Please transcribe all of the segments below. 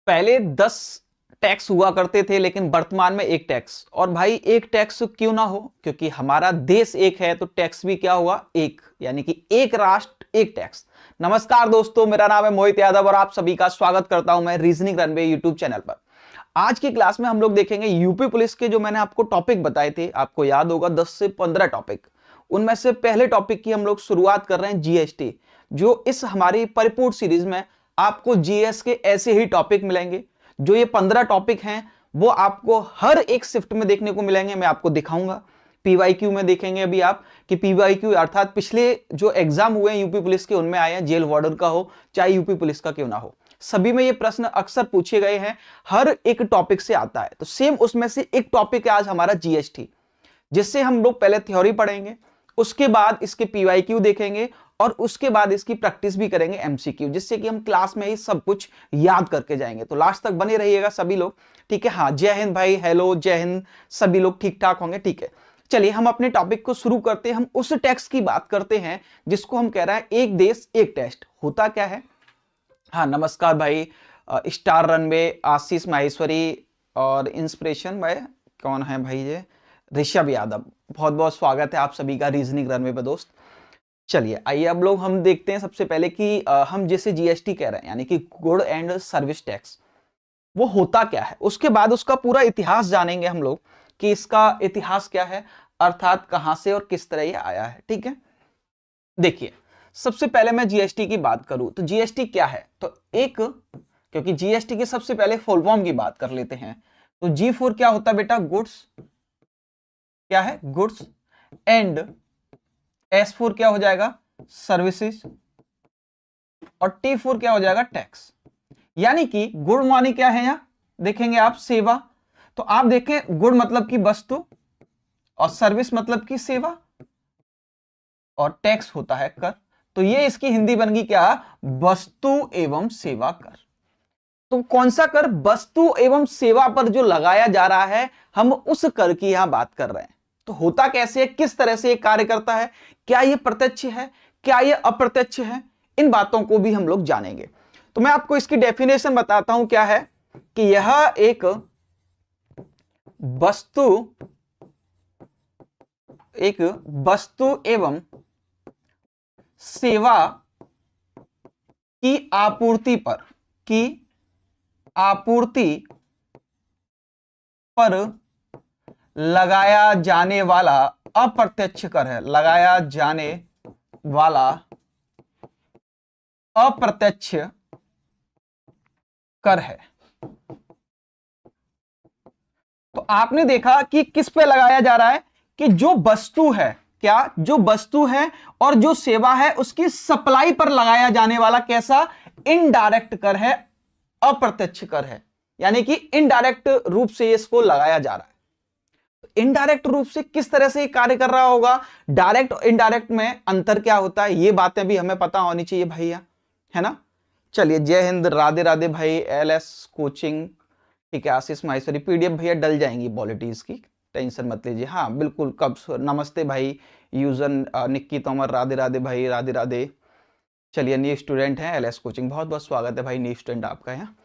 पहले 10 टैक्स हुआ करते थे, लेकिन वर्तमान में एक टैक्स। और भाई एक टैक्स क्यों ना हो, क्योंकि हमारा देश एक है तो टैक्स भी क्या हुआ, एक, यानी कि एक राष्ट्र एक टैक्स। नमस्कार दोस्तों, मेरा नाम है मोहित यादव और आप सभी का स्वागत करता हूं मैं रीजनिंग रनवे यूट्यूब चैनल पर। आज की क्लास में हम लोग देखेंगे यूपी पुलिस के जो मैंने आपको टॉपिक बताए थे, आपको याद होगा 10 से 15 टॉपिक। उनमें से पहले टॉपिक की हम लोग शुरुआत कर रहे हैं जीएसटी, जो इस हमारी परिपूर्ण सीरीज में आपको जीएस के ऐसे ही टॉपिक मिलेंगे। जो ये 15 टॉपिक हैं वो आपको हर एक शिफ्ट में देखने को मिलेंगे, मैं आपको दिखाऊंगा। पीवाईक्यू में देखेंगे अभी आप कि पीवाईक्यू अर्थात पिछले जो एग्जाम हुए हैं यूपी पुलिस के उनमें आए हैं, जेल वार्डन का हो चाहे यूपी पुलिस का क्यों ना हो, सभी में ये प्रश्न अक्सर पूछे गए हैं, हर एक टॉपिक से आता है। तो सेम उसमें से एक टॉपिक है आज हमारा जीएसटी, जिससे हम लोग पहले थ्योरी पढ़ेंगे, उसके बाद इसके पीवाईक्यू देखेंगे और उसके बाद इसकी प्रैक्टिस भी करेंगे एमसीक्यू, जिससे कि हम क्लास में ही सब कुछ याद करके जाएंगे। तो लास्ट तक बने रहिएगा सभी लोग, ठीक है। हाँ, जय हिंद भाई, हेलो, जय हिंद, सभी लोग ठीक ठाक होंगे, ठीक है। चलिए हम अपने टॉपिक को शुरू करते हैं। हम उस टैक्स की बात करते हैं जिसको हम कह रहे हैं एक देश एक टेस्ट। होता क्या है? हाँ, नमस्कार भाई, स्टार रनवे, आशीष माहेश्वरी और इंस्पिरेशन भाई, कौन है भाई ये, ऋषभ यादव, बहुत बहुत स्वागत है आप सभी का रीजनिंग रनवे पे दोस्त। चलिए आइए अब लोग हम देखते हैं सबसे पहले कि हम जैसे जीएसटी कह रहे हैं यानी कि गुड एंड सर्विस टैक्स, वो होता क्या है। उसके बाद उसका पूरा इतिहास जानेंगे हम लोग कि इसका इतिहास क्या है, अर्थात कहां से और किस तरह ये आया है, ठीक है। देखिए सबसे पहले मैं जीएसटी की बात करूं तो जीएसटी क्या है, तो एक, क्योंकि जीएसटी के सबसे पहले फुल फॉर्म की बात कर लेते हैं। तो जी फॉर क्या होता है बेटा, गुड्स, क्या है, गुड्स, एंड एस फोर क्या हो जाएगा, सर्विसेज, और टी फोर क्या हो जाएगा, टैक्स। यानी कि गुड मानी क्या है, यहां देखेंगे आप सेवा, तो आप देखें गुड मतलब की वस्तु और सर्विस मतलब की सेवा और टैक्स होता है कर। तो ये इसकी हिंदी बन गई क्या, वस्तु एवं सेवा कर। तो कौन सा कर, वस्तु एवं सेवा पर जो लगाया जा रहा है, हम उस कर की यहां बात कर रहे हैं। तो होता कैसे है, किस तरह से ये कार्य करता है, क्या ये प्रत्यक्ष है, क्या ये अप्रत्यक्ष है, इन बातों को भी हम लोग जानेंगे। तो मैं आपको इसकी डेफिनेशन बताता हूं, क्या है कि यह एक वस्तु एवं सेवा की आपूर्ति पर लगाया जाने वाला अप्रत्यक्ष कर है, लगाया जाने वाला अप्रत्यक्ष कर है। तो आपने देखा कि किस पे लगाया जा रहा है, कि जो वस्तु है, क्या, जो वस्तु है और जो सेवा है उसकी सप्लाई पर लगाया जाने वाला कैसा, इनडायरेक्ट कर है, अप्रत्यक्ष कर है। यानी कि इनडायरेक्ट रूप से इसको लगाया जा रहा है। इनडायरेक्ट रूप से किस तरह से कार्य कर रहा होगा, डायरेक्ट और इनडायरेक्ट में अंतर क्या होता है, ये बातें भी हमें पता होनी चाहिए भैया, है ना। चलिए जय हिंद, राधे राधे भाई, एलएस कोचिंग, ठीक है, आशीष माहेश्वरी, पीडीएफ भैया डल जाएंगी पॉलिटिक्स की, टेंशन मत लीजिए। हाँ बिल्कुल, कब, नमस्ते भाई यूजन, निक्की तोमर, राधे राधे भाई, राधे राधे। चलिए न्यू स्टूडेंट हैं एलएस कोचिंग, बहुत बहुत स्वागत है भाई, न्यू स्टूडेंट आपका यहाँ।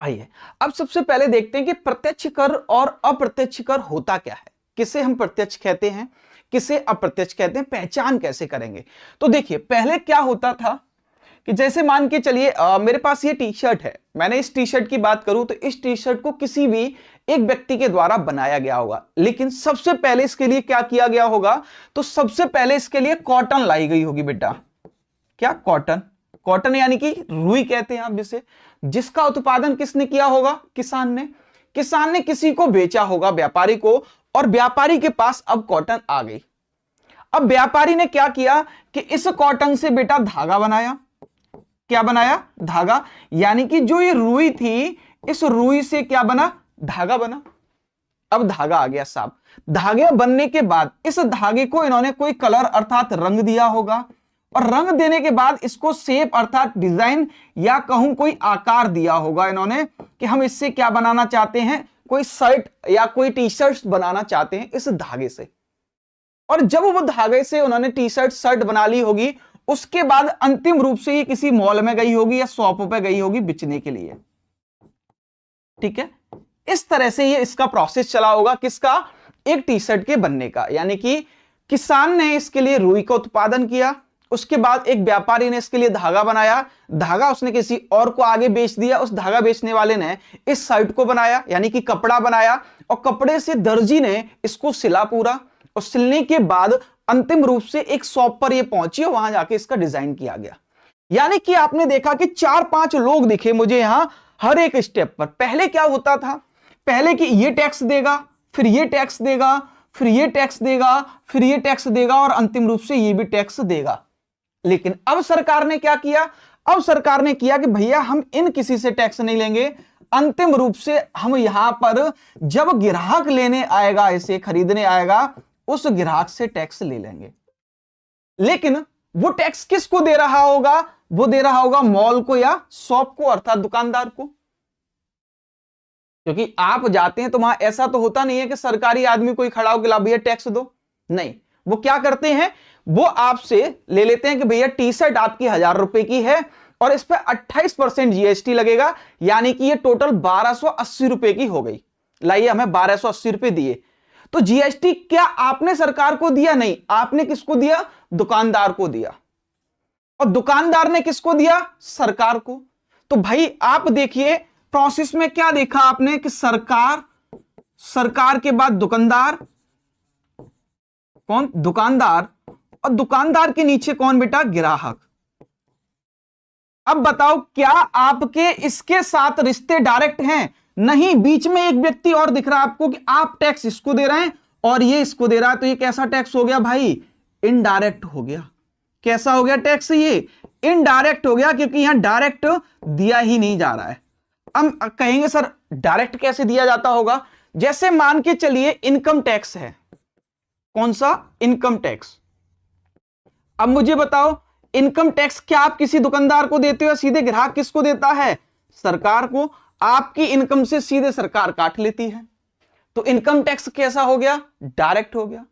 आइए अब सबसे पहले देखते हैं कि प्रत्यक्ष कर और अप्रत्यक्ष कर होता क्या है, किसे हम प्रत्यक्ष कहते हैं, किसे अप्रत्यक्ष कहते हैं, पहचान कैसे करेंगे। तो देखिए पहले क्या होता था कि जैसे मान के चलिए मेरे पास ये टी शर्ट है, मैंने इस टी शर्ट की बात करूं तो इस टी शर्ट को किसी भी एक व्यक्ति के द्वारा बनाया गया होगा, लेकिन सबसे पहले इसके लिए क्या किया गया होगा, तो सबसे पहले इसके लिए कॉटन लाई गई होगी बेटा, क्या, कॉटन। कॉटन यानी कि रुई कहते हैं आप जिसे, जिसका उत्पादन किसने किया होगा, किसान ने किसी को बेचा होगा, व्यापारी को, और व्यापारी के पास अब कॉटन आ गई। अब व्यापारी ने क्या किया कि इस कॉटन से बेटा धागा बनाया, क्या बनाया, धागा। यानी कि जो ये रुई थी, इस रुई से क्या बना, धागा बना। अब धागा आ गया साहब, धागे बनने के बाद इस धागे को इन्होंने कोई कलर अर्थात रंग दिया होगा, और रंग देने के बाद इसको शेप अर्थात डिजाइन या कहूं कोई आकार दिया होगा इन्होंने, कि हम इससे क्या बनाना चाहते हैं, कोई शर्ट या कोई टी शर्ट बनाना चाहते हैं इस धागे से। और जब वो धागे से उन्होंने टी शर्ट शर्ट बना ली होगी, उसके बाद अंतिम रूप से ये किसी मॉल में गई होगी या शॉप पे गई होगी बेचने के लिए। ठीक है, इस तरह से ये इसका प्रोसेस चला होगा, किसका, एक टी शर्ट के बनने का। यानी कि किसान ने इसके लिए रुई का उत्पादन किया, उसके बाद एक व्यापारी ने इसके लिए धागा बनाया, धागा उसने किसी और को आगे बेच दिया, उस धागा बेचने वाले ने इस शर्ट को बनाया यानी कि कपड़ा बनाया, और कपड़े से दर्जी ने इसको सिला पूरा, और सिलने के बाद अंतिम रूप से एक शॉप पर ये पहुंची और वहां जाके इसका डिजाइन किया गया। यानी कि आपने देखा कि 4-5 लोग दिखे मुझे यहां हर एक स्टेप पर। पहले क्या होता था, पहले कि ये टैक्स देगा, फिर ये टैक्स देगा, फिर ये टैक्स देगा, फिर ये टैक्स देगा, और अंतिम रूप से ये भी टैक्स देगा। लेकिन अब सरकार ने क्या किया, अब सरकार ने किया कि भैया हम इन किसी से टैक्स नहीं लेंगे, अंतिम रूप से हम यहां पर जब ग्राहक लेने आएगा, इसे खरीदने आएगा, उस ग्राहक से टैक्स ले लेंगे। लेकिन वो टैक्स किसको दे रहा होगा, वो दे रहा होगा मॉल को या शॉप को, अर्थात दुकानदार को। क्योंकि आप जाते हैं तो वहां ऐसा तो होता नहीं है कि सरकारी आदमी कोई खड़ा होकर ला भैया टैक्स दो, नहीं, वो क्या करते हैं, वो आपसे ले लेते हैं कि भैया टी शर्ट आपकी 1000 रुपए की है और इस पर 28% जीएसटी लगेगा, यानी कि ये टोटल 1280 रुपए की हो गई। लाइए हमें 1280 रुपए दिए, तो जीएसटी क्या आपने सरकार को दिया, नहीं, आपने किसको दिया, दुकानदार को दिया, और दुकानदार ने किसको दिया, सरकार को। तो भाई आप देखिए प्रोसेस में क्या देखा आपने कि सरकार, सरकार के बाद दुकानदार, कौन, दुकानदार, और दुकानदार के नीचे कौन बेटा, ग्राहक। अब बताओ क्या आपके इसके साथ रिश्ते डायरेक्ट हैं, नहीं, बीच में एक व्यक्ति और दिख रहा है आपको कि आप टैक्स इसको दे रहे हैं और ये इसको दे रहा है, तो ये कैसा टैक्स हो गया भाई, इनडायरेक्ट हो गया। कैसा हो गया टैक्स, ये इनडायरेक्ट हो गया, क्योंकि यहां डायरेक्ट दिया ही नहीं जा रहा है। हम कहेंगे सर डायरेक्ट कैसे दिया जाता होगा, जैसे मान के चलिए इनकम टैक्स है, कौन सा, इनकम टैक्स। अब मुझे बताओ इनकम टैक्स क्या आप किसी दुकानदार को देते हो, सीधे ग्राहक किसको देता है, सरकार को। आपकी इनकम से सीधे सरकार काट लेती है, तो इनकम टैक्स कैसा हो गया, डायरेक्ट हो गया।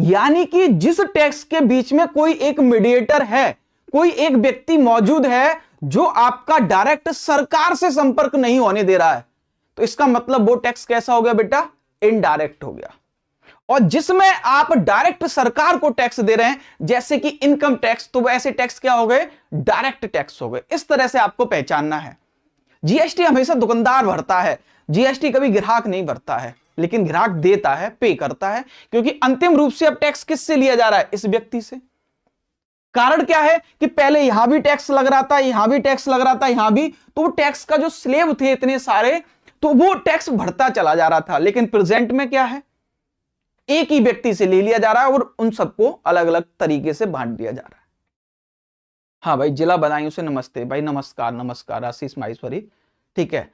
यानी कि जिस टैक्स के बीच में कोई एक मीडिएटर है, कोई एक व्यक्ति मौजूद है जो आपका डायरेक्ट सरकार से संपर्क नहीं होने दे रहा है, तो इसका मतलब वो टैक्स कैसा हो गया बेटा, इनडायरेक्ट हो गया। और जिसमें आप डायरेक्ट सरकार को टैक्स दे रहे हैं, जैसे कि इनकम टैक्स, तो वैसे टैक्स क्या हो गए, डायरेक्ट टैक्स हो गए। इस तरह से आपको पहचानना है। जीएसटी हमेशा दुकानदार भरता है, जीएसटी कभी ग्राहक नहीं भरता है, लेकिन ग्राहक देता है, पे करता है, क्योंकि अंतिम रूप से अब टैक्स किससे लिया जा रहा है, इस व्यक्ति से। कारण क्या है कि पहले यहां भी टैक्स लग रहा था, यहां भी टैक्स लग रहा था, यहां भी, तो वो टैक्स का जो स्लेब थे इतने सारे, तो वो टैक्स बढ़ता चला जा रहा था। लेकिन प्रेजेंट में क्या है, एक ही व्यक्ति से ले लिया जा रहा है और उन सबको अलग अलग तरीके से बांट दिया जा रहा है। हाँ भाई, जिला बदायूं से नमस्ते भाई, नमस्कार नमस्कार आशीष माहेश्वरी, ठीक है।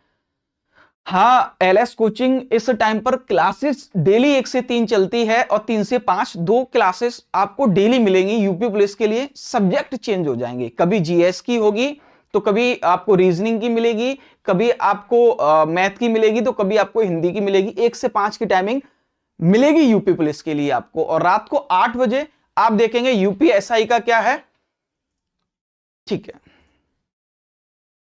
हाँ, एलएस कोचिंग इस टाइम पर क्लासेस डेली 1 से 3 चलती है, और 3 से 5 2 क्लासेस आपको डेली मिलेंगी यूपी पुलिस के लिए। सब्जेक्ट चेंज हो जाएंगे, कभी जीएस की होगी, तो कभी आपको रीजनिंग की मिलेगी, कभी आपको मैथ की मिलेगी, तो कभी आपको हिंदी की मिलेगी। 1 से 5 की टाइमिंग मिलेगी यूपी पुलिस के लिए आपको। और रात को 8 बजे आप देखेंगे यूपीएसआई का क्या है, ठीक है,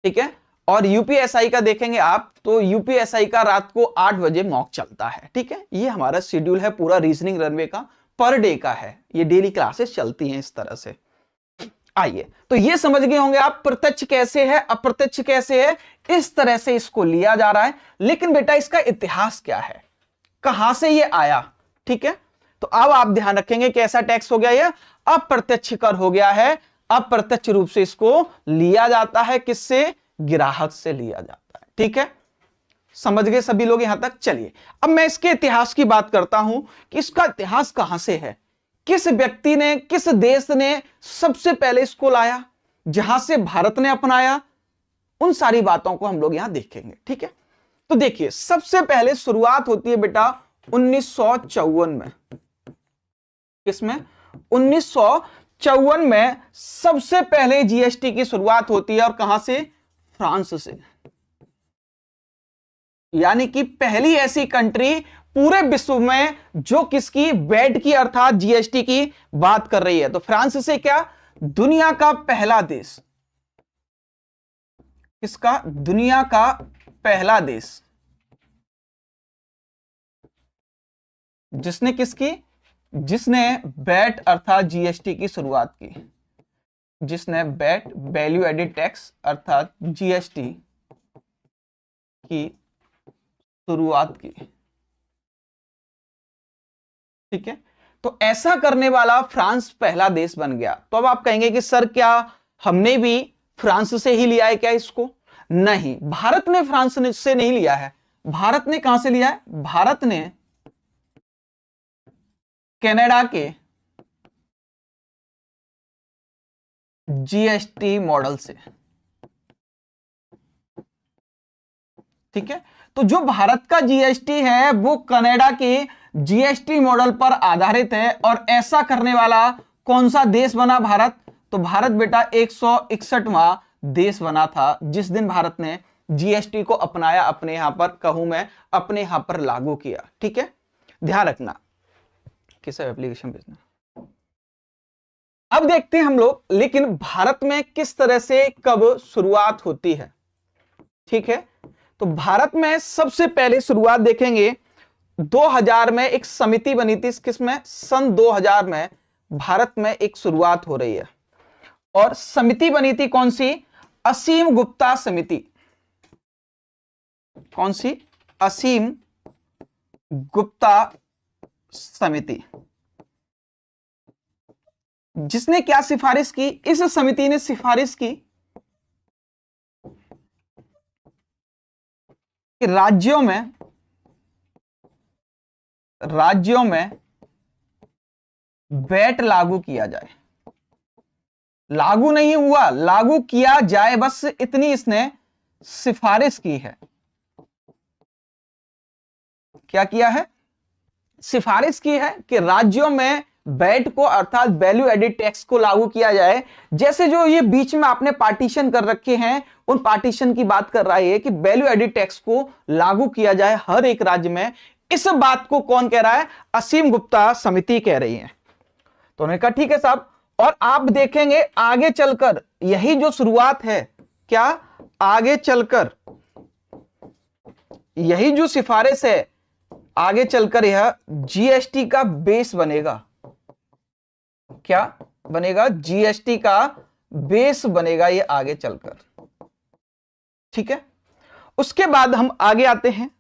ठीक है। और यूपीएसआई का देखेंगे आप, तो यूपीएसआई का रात को 8 बजे मॉक चलता है, ठीक है। ये हमारा शेड्यूल है पूरा रीजनिंग रनवे का, पर डे का है, ये डेली क्लासेस चलती हैं इस तरह से। आइए, तो ये समझ गए होंगे आप प्रत्यक्ष कैसे है, अप्रत्यक्ष कैसे है, इस तरह से इसको लिया जा रहा है। लेकिन बेटा इसका इतिहास क्या है, कहां से ये आया, ठीक है। तो अब आप ध्यान रखेंगे कैसा टैक्स हो गया, ये अप्रत्यक्ष कर हो गया है। अप्रत्यक्ष रूप से इसको लिया जाता है, किससे, ग्राहक से लिया जाता है, ठीक है। समझ गए सभी लोग यहां तक। चलिए अब मैं इसके इतिहास की बात करता हूं कि इसका इतिहास कहां से है, किस व्यक्ति ने, किस देश ने सबसे पहले इसको लाया, जहां से भारत ने अपनाया, उन सारी बातों को हम लोग यहां देखेंगे, ठीक है। तो देखिए सबसे पहले शुरुआत होती है बेटा 1954 में। किसमें, 1954 में सबसे पहले जीएसटी की शुरुआत होती है, और कहां से, फ्रांस से। यानी कि पहली ऐसी कंट्री पूरे विश्व में जो किसकी, वैट की अर्थात जीएसटी की बात कर रही है। तो फ्रांस से क्या, दुनिया का पहला देश, किसका, दुनिया का पहला देश जिसने किसकी, जिसने वैट अर्थात जीएसटी की शुरुआत की, जिसने वैट वैल्यू एडेड टैक्स अर्थात जीएसटी की शुरुआत की। ठीक है, तो ऐसा करने वाला फ्रांस पहला देश बन गया। तो अब आप कहेंगे कि सर क्या हमने भी फ्रांस से ही लिया है क्या इसको? नहीं, भारत ने फ्रांस से नहीं लिया है। भारत ने कहां से लिया है? भारत ने कनाडा के जीएसटी मॉडल से। ठीक है, तो जो भारत का जीएसटी है वो कनाडा के जीएसटी मॉडल पर आधारित है। और ऐसा करने वाला कौन सा देश बना? भारत। तो भारत बेटा 161वां देश बना था जिस दिन भारत ने जीएसटी को अपनाया, अपने यहां पर कहूं मैं अपने यहां पर लागू किया। ठीक है, ध्यान रखना किस एप्लीकेशन भेजना। अब देखते हैं हम लोग, लेकिन भारत में किस तरह से कब शुरुआत होती है। ठीक है, तो भारत में सबसे पहले शुरुआत देखेंगे 2000 में एक समिति बनी थी। किसमें? सन 2000 में भारत में एक शुरुआत हो रही है। और समिति बनी थी कौन सी? असीम गुप्ता समिति। कौन सी? असीम गुप्ता समिति। जिसने क्या सिफारिश की? इस समिति ने सिफारिश की कि राज्यों में वैट लागू किया जाए। लागू नहीं हुआ, लागू किया जाए, बस इतनी इसने सिफारिश की है। क्या किया है? सिफारिश की है कि राज्यों में वैट को अर्थात वैल्यू एडेड टैक्स को लागू किया जाए। जैसे जो ये बीच में आपने पार्टीशन कर रखे हैं, उन पार्टीशन की बात कर रहा है कि वैल्यू एडेड टैक्स को लागू किया जाए हर एक राज्य में। इस बात को कौन कह रहा है? असीम गुप्ता समिति कह रही है। तो उन्होंने कहा ठीक है साहब। और आप देखेंगे आगे चलकर यही जो शुरुआत है, क्या आगे चलकर यही जो सिफारिश है, आगे चलकर यह जीएसटी का बेस बनेगा। क्या बनेगा? जीएसटी का बेस बनेगा ये आगे चलकर। ठीक है, उसके बाद हम आगे आते हैं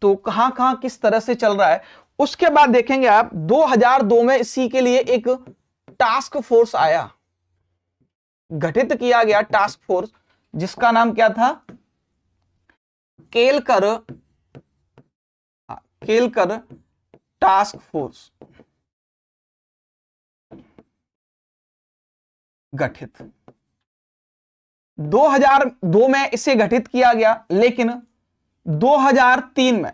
तो कहां कहां किस तरह से चल रहा है। उसके बाद देखेंगे आप 2002 में इसी के लिए एक टास्क फोर्स आया, गठित किया गया टास्क फोर्स, जिसका नाम क्या था? केलकर टास्क फोर्स गठित। 2002 में इसे गठित किया गया, लेकिन 2003 में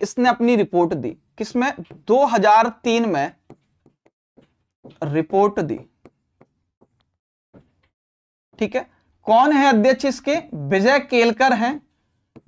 इसने अपनी रिपोर्ट दी। किसमें? 2003 में रिपोर्ट दी। ठीक है, कौन है अध्यक्ष इसके? विजय केलकर हैं।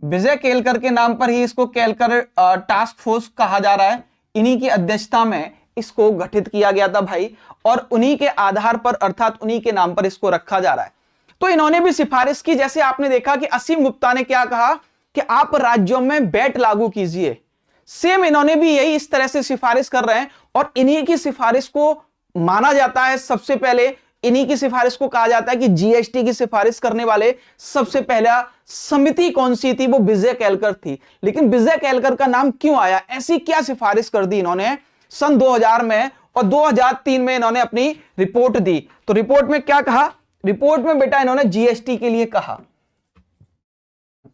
विजय केलकर के नाम पर ही इसको केलकर टास्क फोर्स कहा जा रहा है। इन्हीं की अध्यक्षता में इसको गठित किया गया था भाई, और उन्हीं के आधार पर अर्थात उन्हीं के नाम पर इसको रखा जा रहा है। तो इन्होंने भी सिफारिश की। जैसे आपने देखा कि असीम गुप्ता ने क्या कहा कि आप राज्यों में वैट लागू कीजिए, सेम इन्होंने भी यही इस तरह से सिफारिश कर रहे हैं। और इन्हीं की सिफारिश को माना जाता है, सबसे पहले इन्हीं की सिफारिश को कहा जाता है कि जीएसटी की सिफारिश करने वाले सबसे पहला समिति कौन सी थी? वो विजय केलकर थी। लेकिन विजय केलकर का नाम क्यों आया? ऐसी क्या सिफारिश कर दी इन्होंने सन 2000 में? और 2003 में इन्होंने अपनी रिपोर्ट दी। तो रिपोर्ट में क्या कहा? रिपोर्ट में बेटा इन्होंने जीएसटी के लिए कहा।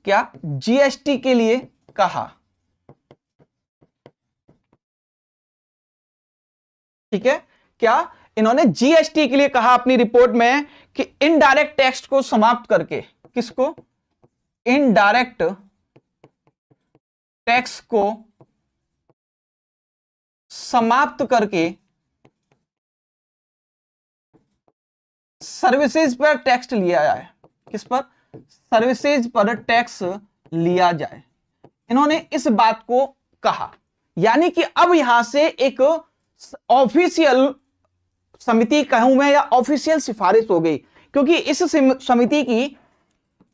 क्या? जीएसटी के लिए कहा। ठीक है, क्या इन्होंने जीएसटी के लिए कहा अपनी रिपोर्ट में कि इनडायरेक्ट टैक्स को समाप्त करके, किसको? इनडायरेक्ट टैक्स को समाप्त करके सर्विसेज पर टैक्स लिया जाए। किस पर? सर्विसेज पर टैक्स लिया जाए। इन्होंने इस बात को कहा, यानी कि अब यहां से एक ऑफिशियल समिति कहूं मैं या ऑफिशियल सिफारिश हो गई, क्योंकि इस समिति की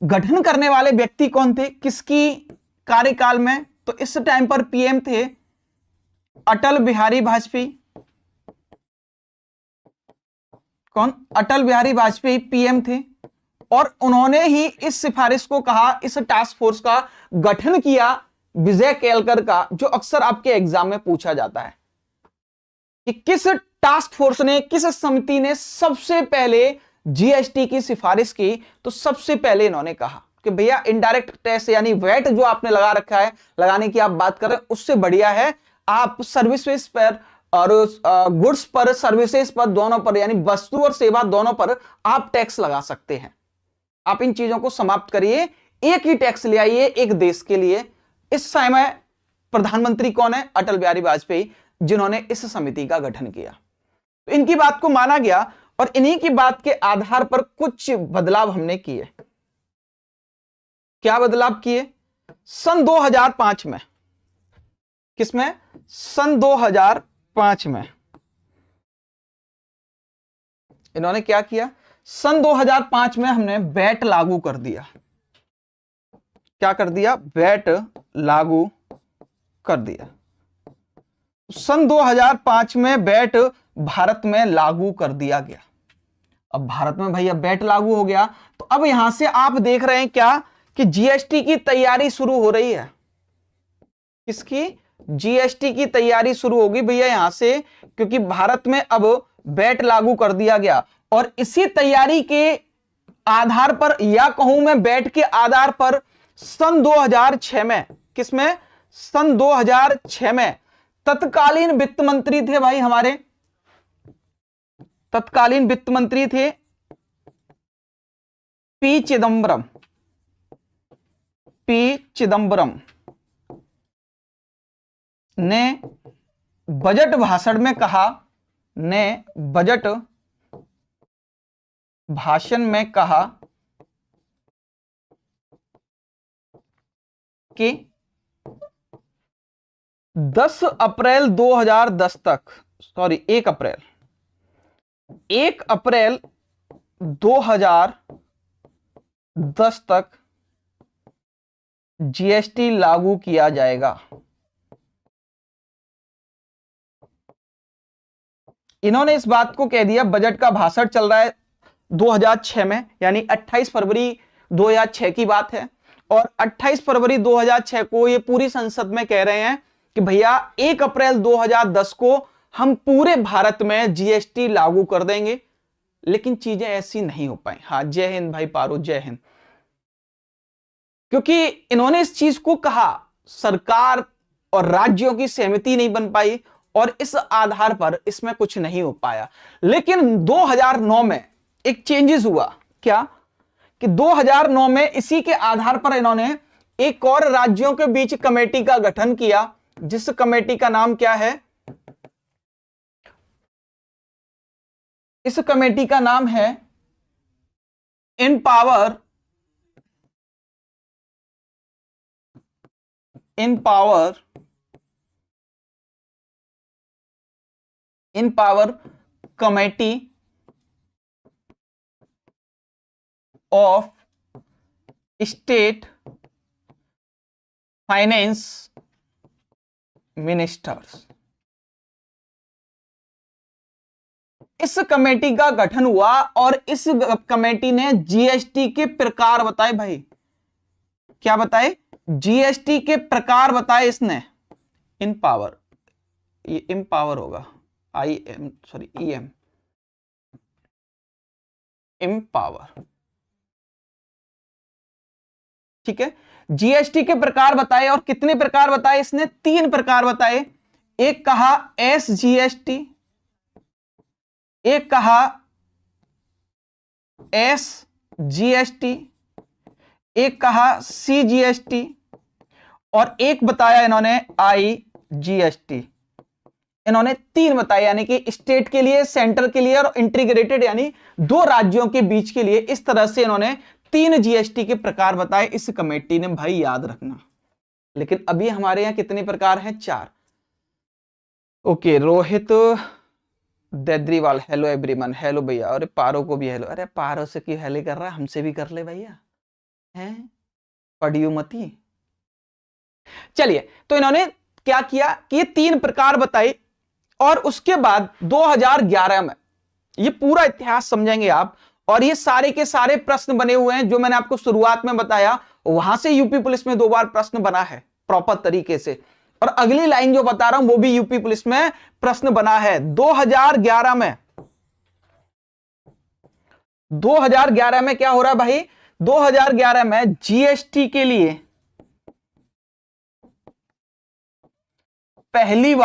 गठन करने वाले व्यक्ति कौन थे, किसकी कार्यकाल में? तो इस टाइम पर पीएम थे अटल बिहारी वाजपेयी। कौन? अटल बिहारी वाजपेयी पीएम थे, और उन्होंने ही इस सिफारिश को कहा, इस टास्क फोर्स का गठन किया विजय केलकर का, जो अक्सर आपके एग्जाम में पूछा जाता है कि किस टास्क फोर्स ने, किस समिति ने सबसे पहले जीएसटी की सिफारिश की। तो सबसे पहले इन्होंने कहा कि भैया इनडायरेक्ट टैक्स यानी वैट जो आपने लगा रखा है, लगाने की आप बात कर रहे हैं, उससे बढ़िया है आप सर्विसेज पर और गुड्स पर, सर्विसेज पर, दोनों पर, यानी वस्तु और सेवा दोनों पर आप टैक्स लगा सकते हैं। आप इन चीजों को समाप्त करिए, एक ही टैक्स ले आइए एक देश के लिए। इस समय प्रधानमंत्री कौन है? अटल बिहारी वाजपेयी, जिन्होंने इस समिति का गठन किया। तो इनकी बात को माना गया और इन्हीं की बात के आधार पर कुछ बदलाव हमने किए। क्या बदलाव किए? सन 2005 में, किसमें? सन 2005 में इन्होंने क्या किया? सन 2005 में हमने वैट लागू कर दिया। क्या कर दिया? वैट लागू कर दिया। सन 2005 में वैट भारत में लागू कर दिया गया। अब भारत में भैया वैट लागू हो गया, तो अब यहां से आप देख रहे हैं क्या कि जीएसटी की तैयारी शुरू हो रही है। किसकी? जीएसटी की तैयारी शुरू होगी भैया यहां से, क्योंकि भारत में अब वैट लागू कर दिया गया। और इसी तैयारी के आधार पर, या कहूं मैं वैट के आधार पर, सन 2006 में, किसमें? सन 2006 में तत्कालीन वित्त मंत्री थे भाई हमारे, तत्कालीन वित्त मंत्री थे पी चिदम्बरम। पी चिदम्बरम ने बजट भाषण में कहा, बजट भाषण में कहा कि 10 अप्रैल 2010 तक, सॉरी 1 अप्रैल 2010 तक जीएसटी लागू किया जाएगा। इन्होंने इस बात को कह दिया, बजट का भाषण चल रहा है 2006 में, यानी 28 फरवरी 2006 की बात है, और 28 फरवरी 2006 को ये पूरी संसद में कह रहे हैं कि भैया 1 अप्रैल 2010 को हम पूरे भारत में जीएसटी लागू कर देंगे। लेकिन चीजें ऐसी नहीं हो पाई। हाँ, जय हिंद भाई पारो, जय हिंद। क्योंकि इन्होंने इस चीज को कहा, सरकार और राज्यों की सहमति नहीं बन पाई, और इस आधार पर इसमें कुछ नहीं हो पाया। लेकिन 2009 में एक चेंजेस हुआ। क्या? कि 2009 में इसी के आधार पर इन्होंने एक और राज्यों के बीच कमेटी का गठन किया, जिस कमेटी का नाम क्या है? इस कमेटी का नाम है empowered committee of state finance ministers. इस कमेटी का गठन हुआ और इस कमेटी ने जीएसटी के प्रकार बताए भाई। क्या बताए? जीएसटी के प्रकार बताए इसने। इनपावर, ये इम्पावर होगा, ईएम, इम्पावर, ठीक है। जीएसटी के प्रकार बताए, और कितने प्रकार बताए इसने? 3 प्रकार बताए। एक कहा एसजीएसटी, एक कहा एसजीएसटी, एक कहा सीजीएसटी, और एक बताया इन्होंने आईजीएसटी। इन्होंने 3 बताए, यानी कि स्टेट के लिए, सेंटर के लिए और इंटीग्रेटेड यानी 2 राज्यों के बीच के लिए। इस तरह से इन्होंने 3 जीएसटी के प्रकार बताए इस कमेटी ने, भाई याद रखना। लेकिन अभी हमारे यहां कितने प्रकार हैं? 4। Okay, Rohit Dedriwal, hello everyone, hello भैया। अरे पारो को भी हेलो। अरे पारो से क्यों हेलो कर रहा है, हमसे भी कर ले भैया। है पढ़ियो मती। चलिए, तो इन्होंने क्या किया कि ये 3 प्रकार बताई, और उसके बाद 2011 में ये पूरा इतिहास समझेंगे आप, और ये सारे के सारे प्रश्न बने हुए हैं जो मैंने आपको शुरुआत में बताया, वहां से यूपी पुलिस में 2 बार प्रश्न बना है प्रॉपर तरीके से, और अगली लाइन जो बता रहा हूं वो भी यूपी पुलिस में प्रश्न बना है 2011 में। 2011 में क्या हो रहा है भाई, 2011 में जीएसटी के लिए पहली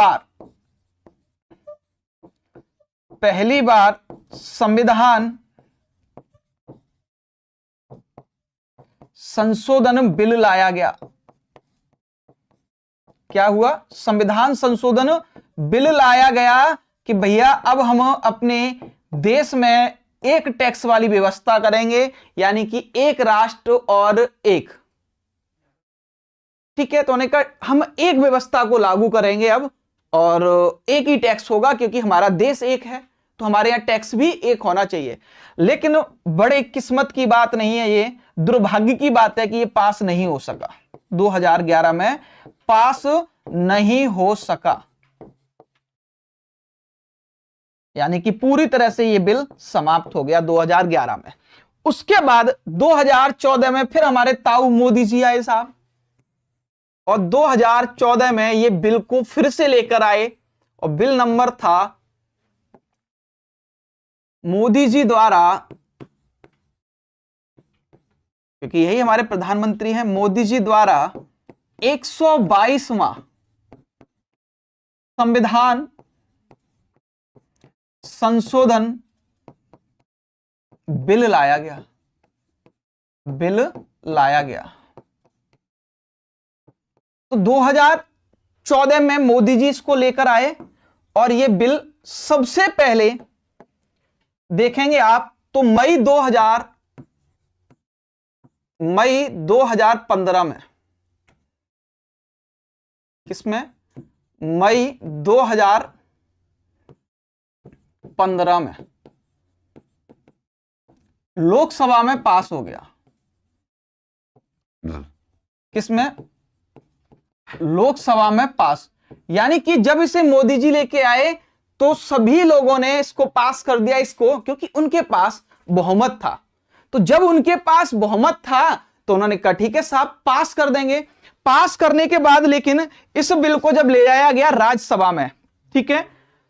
बार संविधान संशोधन बिल लाया गया। क्या हुआ, संविधान संशोधन बिल लाया गया कि भैया अब हम अपने देश में एक टैक्स वाली व्यवस्था करेंगे, यानी कि एक राष्ट्र और एक, ठीक है। तो उन्होंने कहा हम एक व्यवस्था को लागू करेंगे अब, और एक ही टैक्स होगा, क्योंकि हमारा देश एक है तो हमारे यहां टैक्स भी एक होना चाहिए। लेकिन बड़े किस्मत की बात नहीं है, ये दुर्भाग्य की बात है कि ये पास नहीं हो सका, 2011 में पास नहीं हो सका, यानी कि पूरी तरह से ये बिल समाप्त हो गया 2011 में। उसके बाद 2014 में फिर हमारे ताऊ मोदी जी आए साहब, और 2014 में ये बिल को फिर से लेकर आए, और बिल नंबर था मोदी जी द्वारा, क्योंकि यही हमारे प्रधानमंत्री हैं, मोदी जी द्वारा 122वां संविधान संशोधन बिल लाया गया। तो 2014 में मोदी जी इसको लेकर आए, और यह बिल सबसे पहले देखेंगे आप तो मई 2015 में, किसमें, मई 2015 में लोकसभा में पास हो गया। किसमें, लोकसभा में पास, यानी कि जब इसे मोदी जी लेके आए तो सभी लोगों ने इसको पास कर दिया इसको, क्योंकि उनके पास बहुमत था। तो जब उनके पास बहुमत था तो उन्होंने कहा ठीक है साहब पास कर देंगे। पास करने के बाद लेकिन इस बिल को जब ले जाया गया राज्यसभा में, ठीक है,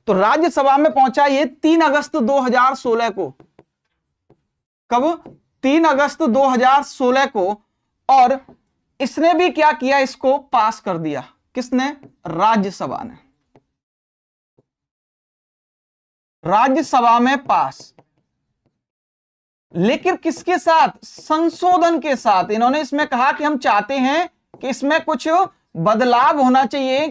तो राज्यसभा में पहुंचा ये 3 अगस्त 2016 को। कब, 3 अगस्त 2016 को, और इसने भी क्या किया, इसको पास कर दिया। किसने, राज्यसभा ने, राज्यसभा में पास। लेकिन किसके साथ, संशोधन के साथ। इन्होंने इसमें कहा कि हम चाहते हैं कि इसमें कुछ बदलाव होना चाहिए,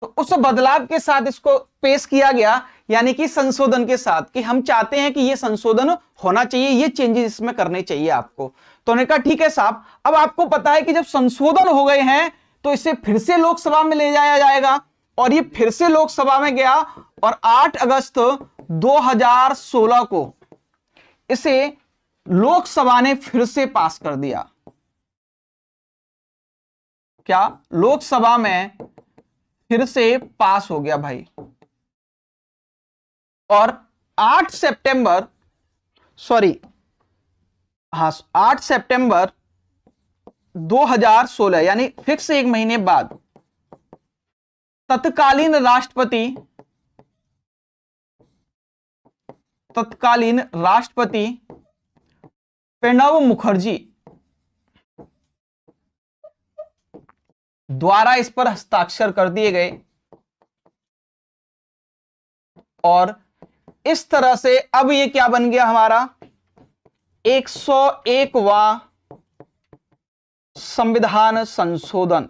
तो उस बदलाव के साथ इसको पेश किया गया, यानी कि संशोधन के साथ, कि हम चाहते हैं कि यह संशोधन होना चाहिए, ये चेंजेस इसमें करने चाहिए आपको। तो उन्होंने कहा ठीक है साहब, अब आपको पता है कि जब संशोधन हो गए हैं तो इसे फिर से लोकसभा में ले जाया जाएगा, और ये फिर से लोकसभा में गया, और 8 अगस्त 2016 को इसे लोकसभा ने फिर से पास कर दिया। क्या, लोकसभा में फिर से पास हो गया भाई। और 8 सितंबर 2016, यानी फिक्स 1 महीने बाद, तत्कालीन राष्ट्रपति प्रणब मुखर्जी द्वारा इस पर हस्ताक्षर कर दिए गए, और इस तरह से अब ये क्या बन गया हमारा, 101वां संविधान संशोधन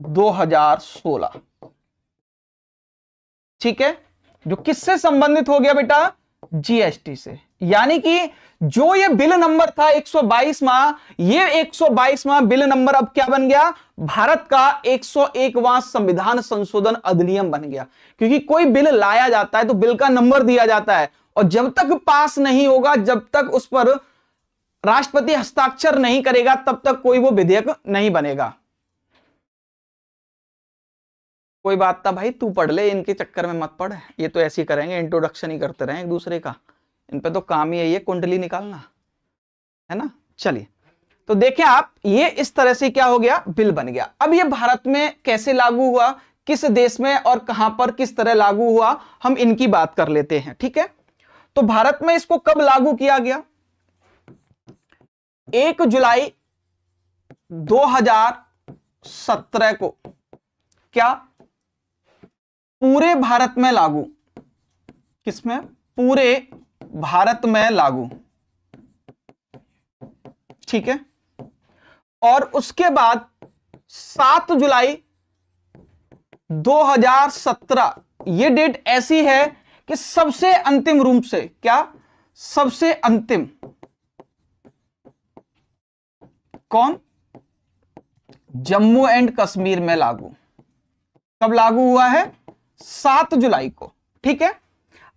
2016। ठीक है, जो किससे संबंधित हो गया बेटा, जीएसटी से। यानी कि जो ये बिल नंबर था 122वां, ये 122वां बिल नंबर अब क्या बन गया, भारत का 101वां संविधान संशोधन अधिनियम बन गया। क्योंकि कोई बिल लाया जाता है तो बिल का नंबर दिया जाता है, और जब तक पास नहीं होगा, जब तक उस पर राष्ट्रपति हस्ताक्षर नहीं करेगा, तब तक कोई वो विधेयक नहीं बनेगा। कोई बात था भाई, तू पढ़ ले, इनके चक्कर में मत पढ़, ये तो ऐसे ही करेंगे, इंट्रोडक्शन ही करते रहे एक दूसरे का, इन पे तो काम ही है ये कुंडली निकालना, है ना। चलिए, तो देखें आप, ये इस तरह से क्या हो गया, बिल बन गया। अब ये भारत में कैसे लागू हुआ, किस देश में और कहां पर किस तरह लागू हुआ, हम इनकी बात कर लेते हैं, ठीक है। तो भारत में इसको कब लागू किया गया, 1 जुलाई 2017 को, क्या पूरे भारत में लागू, किसमें, पूरे भारत में लागू, ठीक है। और उसके बाद 7 जुलाई 2017, ये डेट ऐसी है कि सबसे अंतिम रूप से, क्या, सबसे अंतिम, कौन, जम्मू एंड कश्मीर में लागू। कब लागू हुआ है, 7 जुलाई को, ठीक है।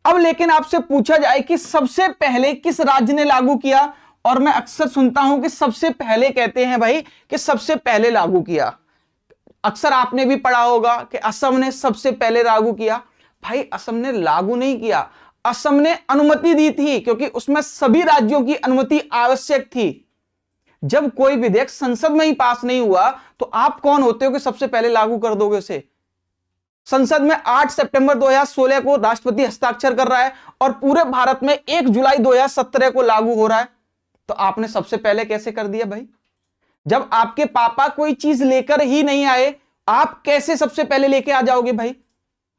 अब लेकिन आपसे पूछा जाए कि सबसे पहले किस राज्य ने लागू किया, और मैं अक्सर सुनता हूं कि सबसे पहले कहते हैं भाई कि सबसे पहले लागू किया। अक्सर आपने भी पढ़ा होगा कि असम ने सबसे पहले लागू किया। भाई असम ने लागू नहीं किया, असम ने अनुमति दी थी, क्योंकि उसमें सभी राज्यों की अनुमति आवश्यक थी। जब कोई विधेयक संसद में ही पास नहीं हुआ तो आप कौन होते हो कि सबसे पहले लागू कर दोगे उसे। संसद में 8 सितंबर 2016 को राष्ट्रपति हस्ताक्षर कर रहा है और पूरे भारत में 1 जुलाई 2017 को लागू हो रहा है, तो आपने सबसे पहले कैसे कर दिया भाई। जब आपके पापा कोई चीज लेकर ही नहीं आए, आप कैसे सबसे पहले लेके आ जाओगे भाई।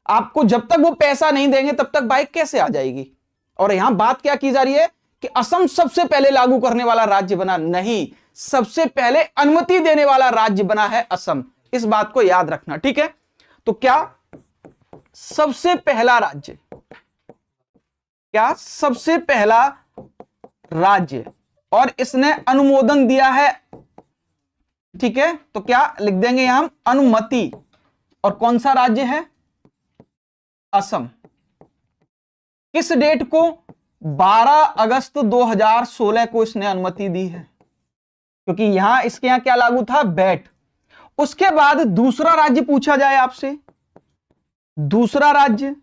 आपको जब तक वो पैसा नहीं देंगे तब तक बाइक कैसे आ जाएगी। और यहां बात क्या की जा रही है कि असम सबसे पहले लागू करने वाला राज्य बना, नहीं, सबसे पहले अनुमति देने वाला राज्य बना है असम। इस बात को याद रखना, ठीक है। तो क्या सबसे पहला राज्य, क्या सबसे पहला राज्य, और इसने अनुमोदन दिया है, ठीक है। तो क्या लिख देंगे यहां, अनुमति। और कौन सा राज्य है, असम। किस डेट को, 12 अगस्त 2016 को इसने अनुमति दी है, क्योंकि यहां इसके यहां क्या लागू था, बैट। उसके बाद दूसरा राज्य पूछा जाए आपसे, दूसरा राज्य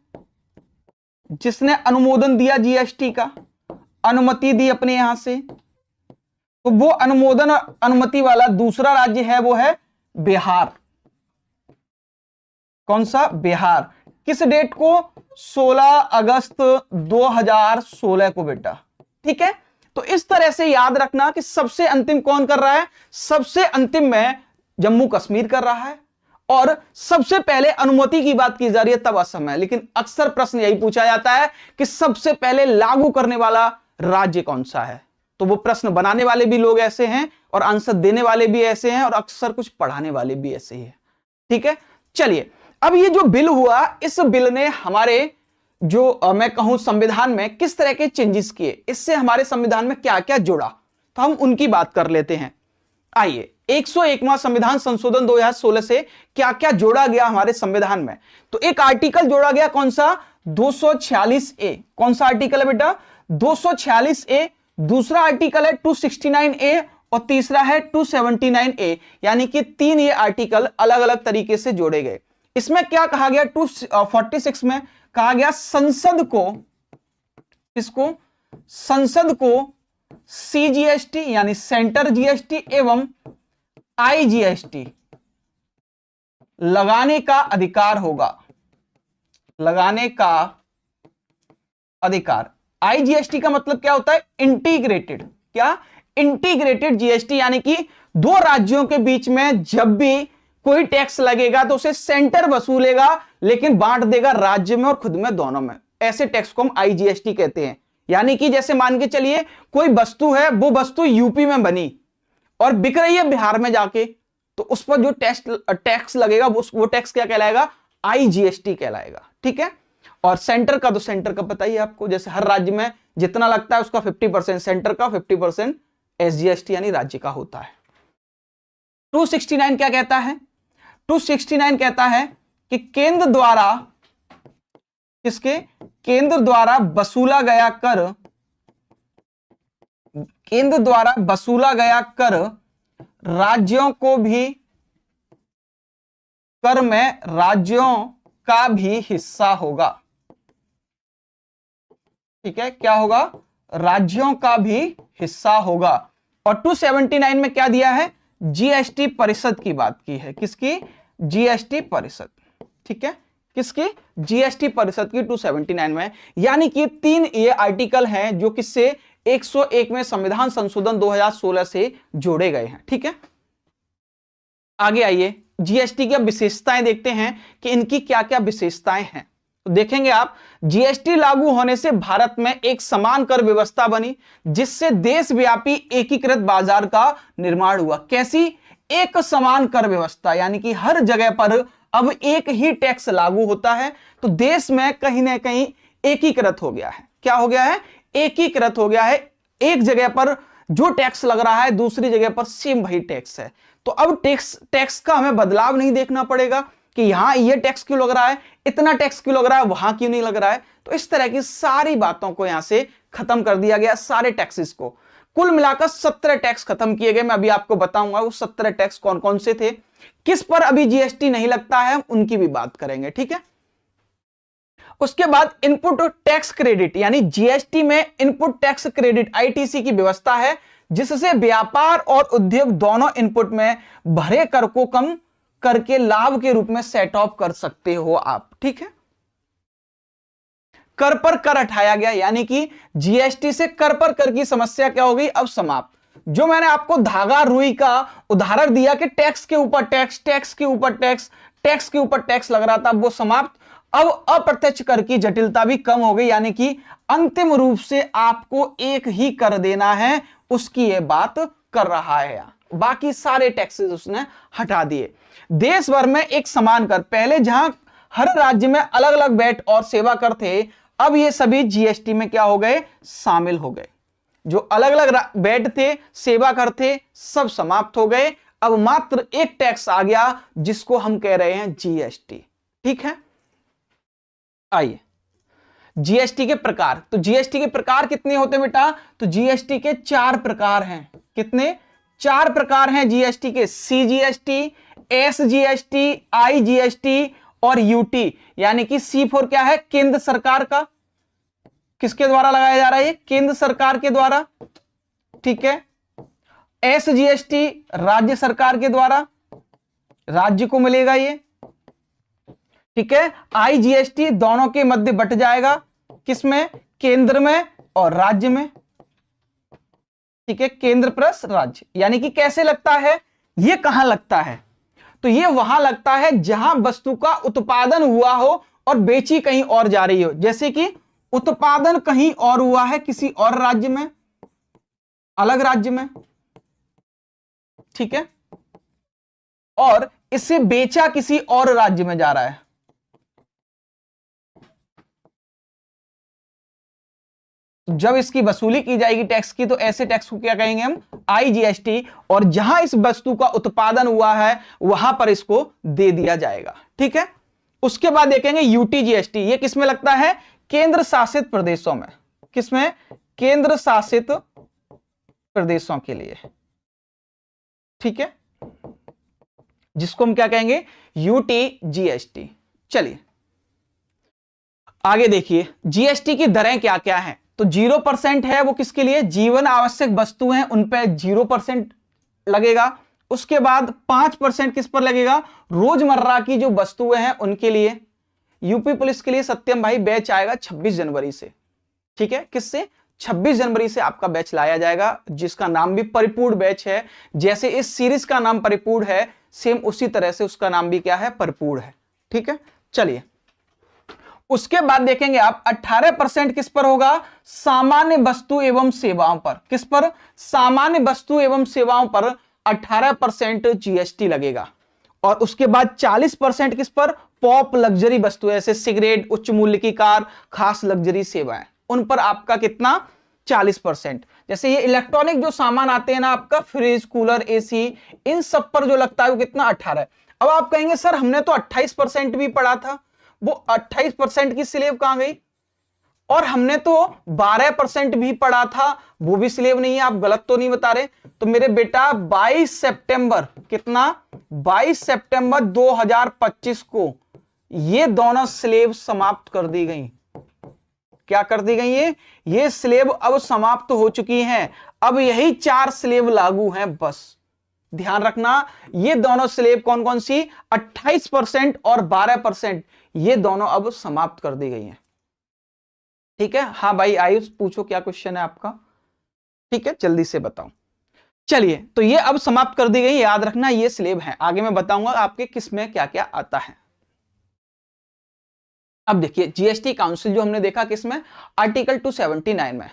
जिसने अनुमोदन दिया जीएसटी का, अनुमति दी अपने यहां से, तो वो अनुमोदन और अनुमति वाला दूसरा राज्य है, वो है बिहार। कौन सा, बिहार। किस डेट को, 16 अगस्त 2016 को बेटा, ठीक है। तो इस तरह से याद रखना कि सबसे अंतिम कौन कर रहा है, सबसे अंतिम में जम्मू कश्मीर कर रहा है, और सबसे पहले अनुमति की बात की जा रही है तब असम है। लेकिन अक्सर प्रश्न यही पूछा जाता है कि सबसे पहले लागू करने वाला राज्य कौन सा है। तो वो प्रश्न बनाने वाले भी लोग ऐसे हैं और आंसर देने वाले भी ऐसे हैं और अक्सर कुछ पढ़ाने वाले भी ऐसे ही है, ठीक है। चलिए, अब ये जो बिल हुआ, इस बिल ने हमारे जो मैं कहूं संविधान में किस तरह के चेंजेस किए, इससे हमारे संविधान में क्या क्या जोड़ा, तो हम उनकी बात कर लेते हैं। आइए, 101वां संविधान संशोधन 2016 से क्या क्या जोड़ा गया हमारे संविधान में। तो एक आर्टिकल जोड़ा गया, कौन सा, 246A। कौन सा आर्टिकल है बेटा, 246A। दूसरा आर्टिकल है 269A और तीसरा है 279A, यानी कि 3 ये आर्टिकल अलग अलग तरीके से जोड़े गए। इसमें क्या कहा गया, 246 में कहा गया संसद को, इसको संसद को CGST यानी सेंटर जीएसटी एवं IGST लगाने का अधिकार होगा, लगाने का अधिकार। IGST का मतलब क्या होता है, इंटीग्रेटेड, क्या, इंटीग्रेटेड जीएसटी, यानी कि 2 राज्यों के बीच में जब भी कोई टैक्स लगेगा तो उसे सेंटर वसूलेगा, लेकिन बांट देगा राज्य में और खुद में, दोनों में। ऐसे टैक्स को हम IGST कहते हैं। यानी कि जैसे मान के चलिए कोई वस्तु है, वो वस्तु यूपी में बनी और बिक रही है बिहार में जाके, तो उस पर जो टैक्स लगेगा वो टैक्स क्या कहलाएगा, IGST कहलाएगा, ठीक है। और सेंटर का, तो सेंटर का पता ही है आपको, जैसे हर राज्य में जितना लगता है उसका 50% सेंटर का, 50% SGST यानी राज्य का होता है। 269 क्या कहता है, 269 कहता है कि केंद्र द्वारा किसके? केंद्र द्वारा वसूला गया कर, केंद्र द्वारा वसूला गया कर राज्यों को भी, कर में राज्यों का भी हिस्सा होगा। ठीक है, क्या होगा? राज्यों का भी हिस्सा होगा। और 279 में क्या दिया है? जीएसटी परिषद की बात की है। किसकी? जीएसटी परिषद। ठीक है, किसकी? जीएसटी परिषद की 279 में। यानी कि 3 ये आर्टिकल हैं जो किससे? 101 में संविधान संशोधन 2016 से जोड़े गए हैं। ठीक है, आगे आइए, जीएसटी की विशेषताएं देखते हैं कि इनकी क्या क्या विशेषताएं हैं। तो देखेंगे आप, जीएसटी लागू होने से भारत में एक समान कर व्यवस्था बनी, जिससे देशव्यापी एकीकृत बाजार का निर्माण हुआ। कैसी? एक समान कर व्यवस्था, यानी कि हर जगह पर अब एक ही टैक्स लागू होता है, तो देश में कहीं ना कहीं एकीकृत हो गया है। क्या हो गया है? एकीकृत हो गया है। एक जगह पर जो टैक्स लग रहा है, दूसरी जगह पर सेम वही टैक्स है। तो अब टैक्स का हमें बदलाव नहीं देखना पड़ेगा कि यहां ये टैक्स क्यों लग रहा है, इतना टैक्स क्यों लग रहा है, वहां क्यों नहीं लग रहा है। तो इस तरह की सारी बातों को यहां से खत्म कर दिया गया, सारे टैक्सेस को। कुल मिलाकर 17 टैक्स खत्म किए गए। मैं अभी आपको बताऊंगा वो 17 टैक्स कौन कौन से थे, किस पर अभी जीएसटी नहीं लगता है, उनकी भी बात करेंगे। ठीक है, उसके बाद इनपुट टैक्स क्रेडिट, यानी जीएसटी में इनपुट टैक्स क्रेडिट आईटीसी की व्यवस्था है, जिससे व्यापार और उद्योग दोनों इनपुट में भरे कर को कम करके लाभ के रूप में सेट ऑफ कर सकते हो आप। ठीक है, कर पर कर हटाया गया, यानी कि जीएसटी से कर पर कर की समस्या क्या हो गई? अब समाप्त। जो मैंने आपको धागा रुई का उदाहरण दिया कि टैक्स के ऊपर टैक्स, टैक्स के ऊपर टैक्स, टैक्स के ऊपर टैक्स लग रहा था, वो समाप्त। अब अप्रत्यक्ष कर की जटिलता भी कम हो गई, यानी कि अंतिम रूप से आपको एक ही कर देना है, उसकी यह बात कर रहा है। बाकी सारे टैक्सेस उसने हटा दिए। देश भर में एक समान कर, पहले जहां हर राज्य में अलग अलग वैट और सेवा कर थे, अब ये सभी जीएसटी में क्या हो गए? शामिल हो गए। जो अलग अलग वैट थे, सेवा कर थे, सब समाप्त हो गए। अब मात्र एक टैक्स आ गया, जिसको हम कह रहे हैं जीएसटी। ठीक है, आइए जीएसटी के प्रकार। तो जीएसटी के प्रकार कितने होते हैं बेटा? तो जीएसटी के 4 प्रकार हैं। कितने? 4 प्रकार हैं जीएसटी के। सीजीएसटी, एसजीएसटी, आईजीएसटी और यूटी। यानी कि C4 क्या है? केंद्र सरकार का। किसके द्वारा लगाया जा रहा है? केंद्र सरकार के द्वारा। ठीक है, एसजीएसटी राज्य सरकार के द्वारा, राज्य को मिलेगा ये। ठीक है, आईजीएसटी दोनों के मध्य बट जाएगा, किसमें? केंद्र में और राज्य में। ठीक है, केंद्र प्लस राज्य। यानी कि कैसे लगता है? ये कहां लगता है? तो ये वहां लगता है जहां वस्तु का उत्पादन हुआ हो और बेची कहीं और जा रही हो। जैसे कि उत्पादन कहीं और हुआ है, किसी और राज्य में, अलग राज्य में। ठीक है, और इसे बेचा किसी और राज्य में जा रहा है। जब इसकी वसूली की जाएगी टैक्स की, तो ऐसे टैक्स को क्या कहेंगे हम? आईजीएसटी। और जहां इस वस्तु का उत्पादन हुआ है, वहां पर इसको दे दिया जाएगा। ठीक है, उसके बाद देखेंगे यूटीजीएसटी। ये किसमें लगता है? केंद्र शासित प्रदेशों में। किसमें? केंद्र शासित प्रदेशों के लिए। ठीक है, जिसको हम क्या कहेंगे? यूटीजीएसटी। चलिए आगे देखिए, जीएसटी की दरें क्या क्या हैं। तो 0% है, वो किसके लिए? जीवन आवश्यक वस्तु हैं, उन पे 0% लगेगा। उसके बाद 5% किस पर लगेगा? रोजमर्रा की जो वस्तुएं हैं उनके लिए। यूपी पुलिस के लिए सत्यम भाई बैच आएगा 26 जनवरी से। ठीक है, किससे? 26 जनवरी से आपका बैच लाया जाएगा, जिसका नाम भी परिपूर्ण बैच है। जैसे इस सीरीज का नाम परिपूर्ण है, सेम उसी तरह से उसका नाम भी क्या है? परिपूर्ण है। ठीक है, चलिए उसके बाद देखेंगे आप 18% किस पर होगा? सामान्य वस्तु एवं सेवाओं पर। किस पर? सामान्य वस्तु एवं सेवाओं पर 18% जीएसटी लगेगा। और उसके बाद 40% किस पर? पॉप लग्जरी वस्तु, ऐसे सिगरेट, उच्च मूल्य की कार, खास लग्जरी सेवाएं, उन पर आपका कितना? 40%। जैसे ये इलेक्ट्रॉनिक जो सामान आते हैं ना, आपका फ्रिज, कूलर, एसी, इन सब पर जो लगता है वो कितना? 18। अब आप कहेंगे सर हमने तो 28% भी पढ़ा था, वो 28% की स्लेव कहां गई? और हमने तो 12% भी पढ़ा था, वो भी स्लेव नहीं है। आप गलत तो नहीं बता रहे? तो मेरे बेटा 22 सितंबर, कितना? 22 सितंबर 2025 को ये दोनों स्लेव समाप्त कर दी गई। क्या कर दी गई है? ये स्लेव अब समाप्त हो चुकी हैं। अब यही 4 स्लेव लागू हैं बस। ध्यान रखना, ये दोनों स्लेव कौन कौन सी? 28% और 12%, ये दोनों अब समाप्त कर दी गई हैं। ठीक है? हाँ भाई आयुष, पूछो क्या क्वेश्चन है आपका? ठीक है, जल्दी से बताओ। चलिए, तो ये अब समाप्त कर दी गई, याद रखना ये स्लेव है। आगे मैं बताऊंगा आपके किस में क्या क्या आता है। अब देखिए, जीएसटी काउंसिल जो हमने देखा किसमें? आर्टिकल 279 में।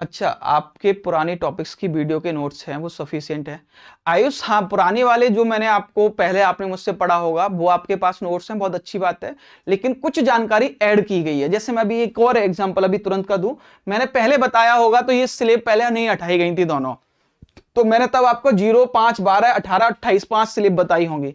अच्छा, आपके पुरानी टॉपिक्स की वीडियो के नोट्स हैं वो सफिशिएंट है आयुष? हाँ, पुराने वाले जो मैंने आपको पहले आपने मुझसे पढ़ा होगा वो आपके पास नोट्स हैं, बहुत अच्छी बात है, लेकिन कुछ जानकारी ऐड की गई है। जैसे मैं अभी एक और एग्जांपल अभी तुरंत का दूं, मैंने पहले बताया होगा तो ये स्लेब पहले नहीं हटाई गई थी दोनों, तो मैंने तब आपको 0, 5, 12, 18, 28 5 स्लेब बताई होंगी।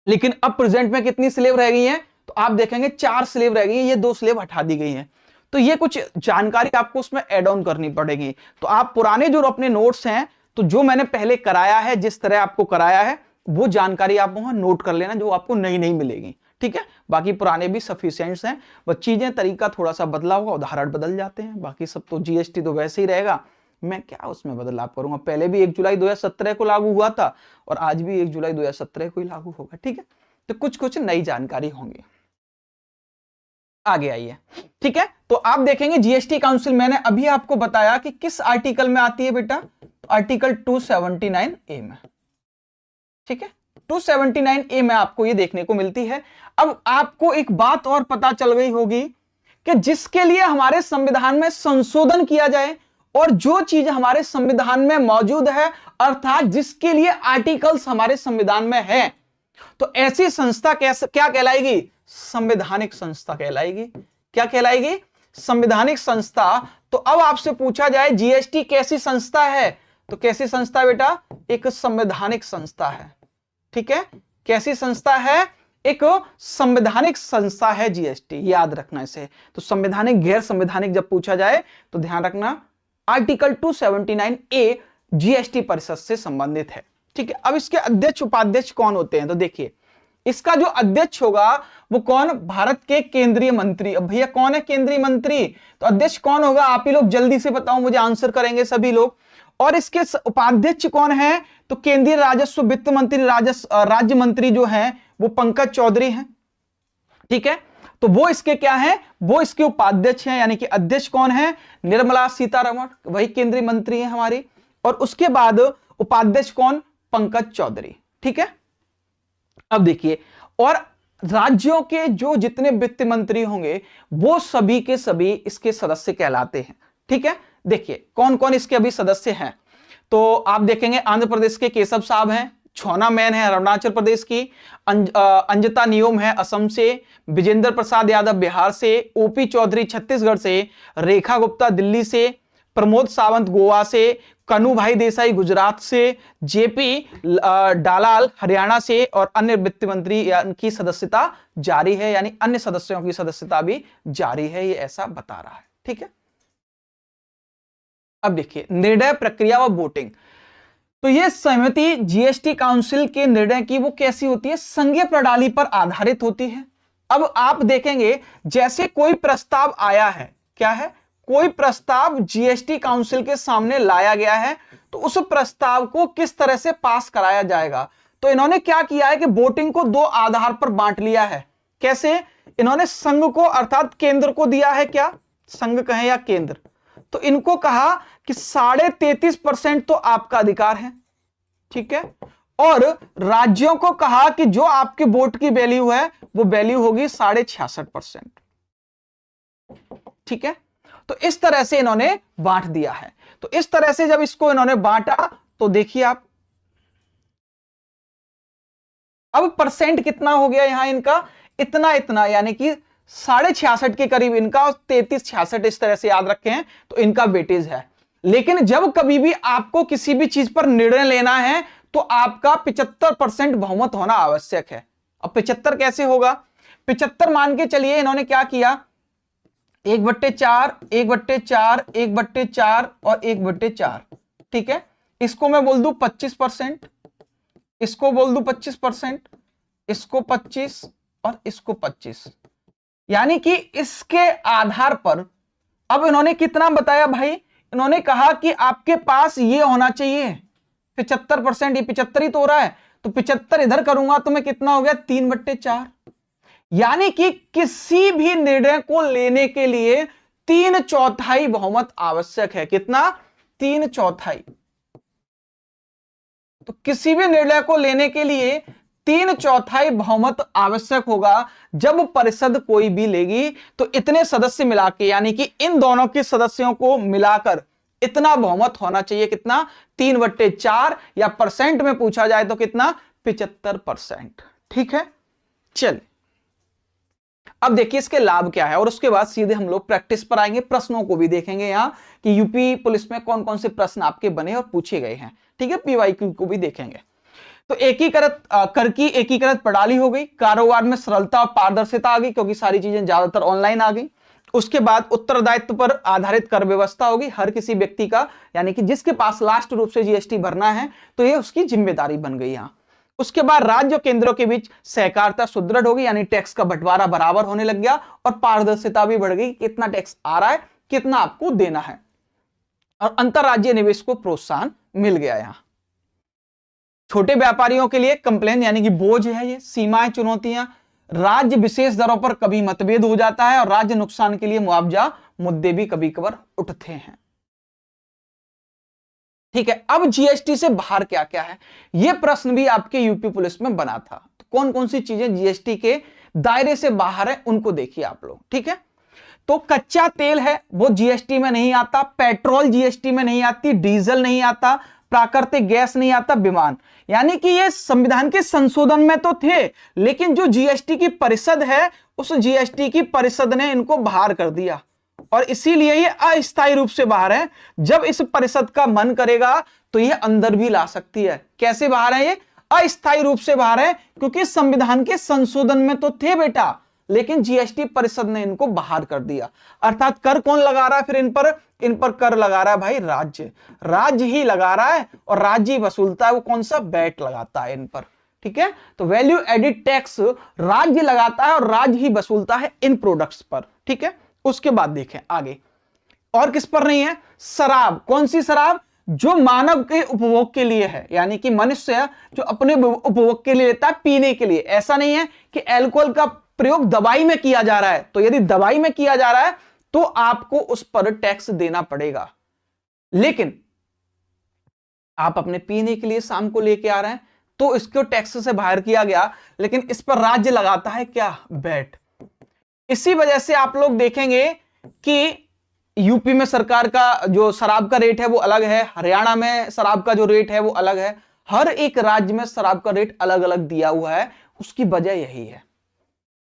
लेकिन अब प्रेजेंट में कितनी स्लेब रह गई हैं? तो आप देखेंगे 4 स्लेब रह गई हैं, ये 2 स्लेब हटा दी गई हैं। तो ये कुछ जानकारी आपको उसमें ऐड ऑन करनी पड़ेगी। तो आप पुराने जो अपने नोट्स हैं, तो जो मैंने पहले कराया है, जिस तरह आपको कराया है, वो जानकारी आप वहां नोट कर लेना, जो आपको नई नहीं मिलेगी। ठीक है? बाकी पुराने भी सफिशिएंट हैं, बस चीजें तरीका थोड़ा सा बदला होगा, उदाहरण बदल जाते हैं, बाकी सब तो जीएसटी तो वैसे ही रहेगा। मैं क्या उसमें बदलाव करूंगा? पहले भी 1 जुलाई 2017 को लागू हुआ था और आज भी 1 जुलाई 2017 को ही लागू होगा। ठीक है? तो कुछ कुछ नई जानकारी होंगी। आगे आइए। ठीक है, तो आप देखेंगे जीएसटी काउंसिल मैंने अभी आपको बताया कि किस आर्टिकल में आती है बेटा? तो आर्टिकल 279A में। ठीक है, 279A में आपको ये देखने को मिलती है। अब आपको एक बात और पता चल गई होगी कि जिसके लिए हमारे संविधान में संशोधन किया जाए और जो चीज हमारे संविधान में मौजूद है, अर्थात जिसके लिए आर्टिकल्स हमारे संविधान में है, तो ऐसी संस्था क्या कहलाएगी? संवैधानिक संस्था कहलाएगी। क्या कहलाएगी? संवैधानिक संस्था। तो अब आपसे पूछा जाए जीएसटी कैसी संस्था है? तो कैसी संस्था बेटा? एक संवैधानिक संस्था है। ठीक है, कैसी संस्था है? एक संवैधानिक संस्था है जीएसटी, याद रखना इसे। तो संवैधानिक गैर संवैधानिक जब पूछा जाए तो ध्यान रखना आर्टिकल 279A जीएसटी परिषद से संबंधित है। ठीक है, अब इसके अध्यक्ष उपाध्यक्ष कौन होते हैं? तो देखिए, इसका जो अध्यक्ष होगा वो कौन? भारत के केंद्रीय मंत्री। अब भैया कौन है केंद्रीय मंत्री? तो अध्यक्ष कौन होगा? आप ही लोग जल्दी से बताओ मुझे, आंसर करेंगे सभी लोग। और इसके उपाध्यक्ष कौन है? तो केंद्रीय राजस्व वित्त मंत्री, राज्य मंत्री जो है वो पंकज चौधरी हैं। ठीक है, तो वो इसके क्या है? वो इसके उपाध्यक्ष हैं, यानी कि अध्यक्ष कौन है? निर्मला सीतारमण, वही केंद्रीय मंत्री है हमारी। और उसके बाद उपाध्यक्ष कौन? पंकज चौधरी। ठीक है, अब देखिए, और राज्यों के जो जितने वित्त मंत्री होंगे वो सभी के सभी इसके सदस्य कहलाते हैं। ठीक है, देखिए कौन कौन इसके अभी सदस्य हैं। तो आप देखेंगे आंध्र प्रदेश के केशव साहब हैं, छोना मैन है अरुणाचल प्रदेश की, अंजता नियोम है असम से, विजेंद्र प्रसाद यादव बिहार से, ओपी चौधरी छत्तीसगढ़ से, रेखा गुप्ता दिल्ली से, प्रमोद सावंत गोवा से, कन्हू भाई देसाई गुजरात से, जेपी डालाल हरियाणा से, और अन्य वित्त मंत्री की सदस्यता जारी है, यानी अन्य सदस्यों की सदस्यता भी जारी है, ये ऐसा बता रहा है। ठीक है, अब देखिए निर्णय प्रक्रिया व वोटिंग। तो ये समिति जीएसटी काउंसिल के निर्णय की वो कैसी होती है? संघीय प्रणाली पर आधारित होती है। अब आप देखेंगे जैसे कोई प्रस्ताव आया है, क्या है? कोई प्रस्ताव जीएसटी काउंसिल के सामने लाया गया है, तो उस प्रस्ताव को किस तरह से पास कराया जाएगा? तो इन्होंने क्या किया है कि वोटिंग को 2 आधार पर बांट लिया है। कैसे? इन्होंने संघ को अर्थात केंद्र को दिया है, क्या संघ कहें या केंद्र, तो इनको कहा कि 33.5% तो आपका अधिकार है। ठीक है, और राज्यों को कहा कि जो आपके वोट की वैल्यू है वो वैल्यू होगी 66.5%। ठीक है, तो इस तरह से इन्होंने बांट दिया है। तो इस तरह से जब इसको इन्होंने बांटा तो देखिए आप, अब परसेंट कितना हो गया यहां इनका? इतना इतना, यानी कि 66.5 के करीब इनका और 33-66 इस तरह से याद रखे हैं, तो इनका वेटेज है। लेकिन जब कभी भी आपको किसी भी चीज पर निर्णय लेना है तो आपका 75% बहुमत होना आवश्यक है। अब 75 कैसे होगा? 75 मान के चलिए, इन्होंने क्या किया, 1/4, 1/4, 1/4 और 1/4, ठीक है। इसको मैं बोल दूं 25%, इसको बोल दूं 25%, इसको 25 और इसको 25, यानी कि इसके आधार पर अब इन्होंने कितना बताया भाई? इन्होंने कहा कि आपके पास ये होना चाहिए 75%, ये 75 ही तो हो रहा है, तो 75 इधर करूंगा तो मैं कितना हो गया 3/4, यानी कि किसी भी निर्णय को लेने के लिए 3/4 बहुमत आवश्यक है। कितना? 3/4। तो किसी भी निर्णय को लेने के लिए 3/4 बहुमत आवश्यक होगा। जब परिषद कोई भी लेगी तो इतने सदस्य मिला के, यानी कि इन दोनों के सदस्यों को मिलाकर इतना बहुमत होना चाहिए। कितना? 3/4, या परसेंट में पूछा जाए तो कितना? 75%। ठीक है, चल अब देखिए इसके लाभ क्या है, और उसके बाद सीधे हम लोग प्रैक्टिस पर आएंगे, प्रश्नों को भी देखेंगे यहां कि यूपी पुलिस में कौन कौन से प्रश्न आपके बने और पूछे गए हैं। ठीक है, पीवाईक्यू को भी देखेंगे। तो एकीकृत कर की एकीकृत प्रणाली हो गई, कारोबार में सरलता और पारदर्शिता आ गई क्योंकि सारी चीजें ज्यादातर ऑनलाइन आ गई। उसके बाद उत्तरदायित्व पर आधारित कर व्यवस्था होगी, हर किसी व्यक्ति का, यानी कि जिसके पास लास्ट रूप से जीएसटी भरना है तो ये उसकी जिम्मेदारी बन गई यहां। उसके बाद राज्य और केंद्रों के बीच सहकारिता सुदृढ़ होगी, यानी टैक्स का बंटवारा बराबर होने लग गया और पारदर्शिता भी बढ़ गई, कितना टैक्स आ रहा है, कितना आपको देना है, और अंतरराज्यीय निवेश को प्रोत्साहन मिल गया। यहां छोटे व्यापारियों के लिए कंप्लेन यानी कि बोझ है, ये सीमाएं, चुनौतियां, राज्य विशेष दरों पर कभी मतभेद हो जाता है और राज्य नुकसान के लिए मुआवजा मुद्दे भी कभी कभार उठते हैं। ठीक है, अब जीएसटी से बाहर क्या क्या है, यह प्रश्न भी आपके यूपी पुलिस में बना था। तो कौन कौन सी चीजें जीएसटी के दायरे से बाहर है उनको देखिए आप लोग। ठीक है, तो कच्चा तेल है वो जीएसटी में नहीं आता, पेट्रोल जीएसटी में नहीं आती, डीजल नहीं आता, प्राकृतिक गैस नहीं आता, विमान, यानी कि ये संविधान के संशोधन में तो थे लेकिन जो जीएसटी की परिषद है उस जीएसटी की परिषद ने इनको बाहर कर दिया और इसीलिए ये अस्थायी रूप से बाहर है। जब इस परिषद का मन करेगा तो ये अंदर भी ला सकती है। कैसे बाहर है? ये अस्थायी रूप से बाहर है क्योंकि संविधान के संशोधन में तो थे बेटा, लेकिन जीएसटी परिषद ने इनको बाहर कर दिया। अर्थात कर कौन लगा रहा है फिर इन पर कर लगा रहा है भाई राज्य ही लगा रहा है और राज्य ही वसूलता है। वो कौन सा? वैट लगाता है इन पर। ठीक है, तो वैल्यू एडिड टैक्स राज्य लगाता है और राज्य ही वसूलता है इन प्रोडक्ट्स पर। ठीक है, उसके बाद देखें आगे और किस पर नहीं है? शराब। कौन सी शराब? जो मानव के उपभोग के लिए है, यानी कि मनुष्य जो अपने उपभोग के लिए लेता है, पीने के लिए। ऐसा नहीं है कि अल्कोहल का प्रयोग दवाई में किया जा रहा है, तो यदि दवाई में किया जा रहा है तो आपको उस पर टैक्स देना पड़ेगा, लेकिन आप अपने पीने के लिए शाम को लेके आ रहे हैं तो इसको टैक्स से बाहर किया गया, लेकिन इस पर राज्य लगाता है क्या? वैट। इसी वजह से आप लोग देखेंगे कि यूपी में सरकार का जो शराब का रेट है वो अलग है, हरियाणा में शराब का जो रेट है वो अलग है, हर एक राज्य में शराब का रेट अलग अलग दिया हुआ है। उसकी वजह यही है,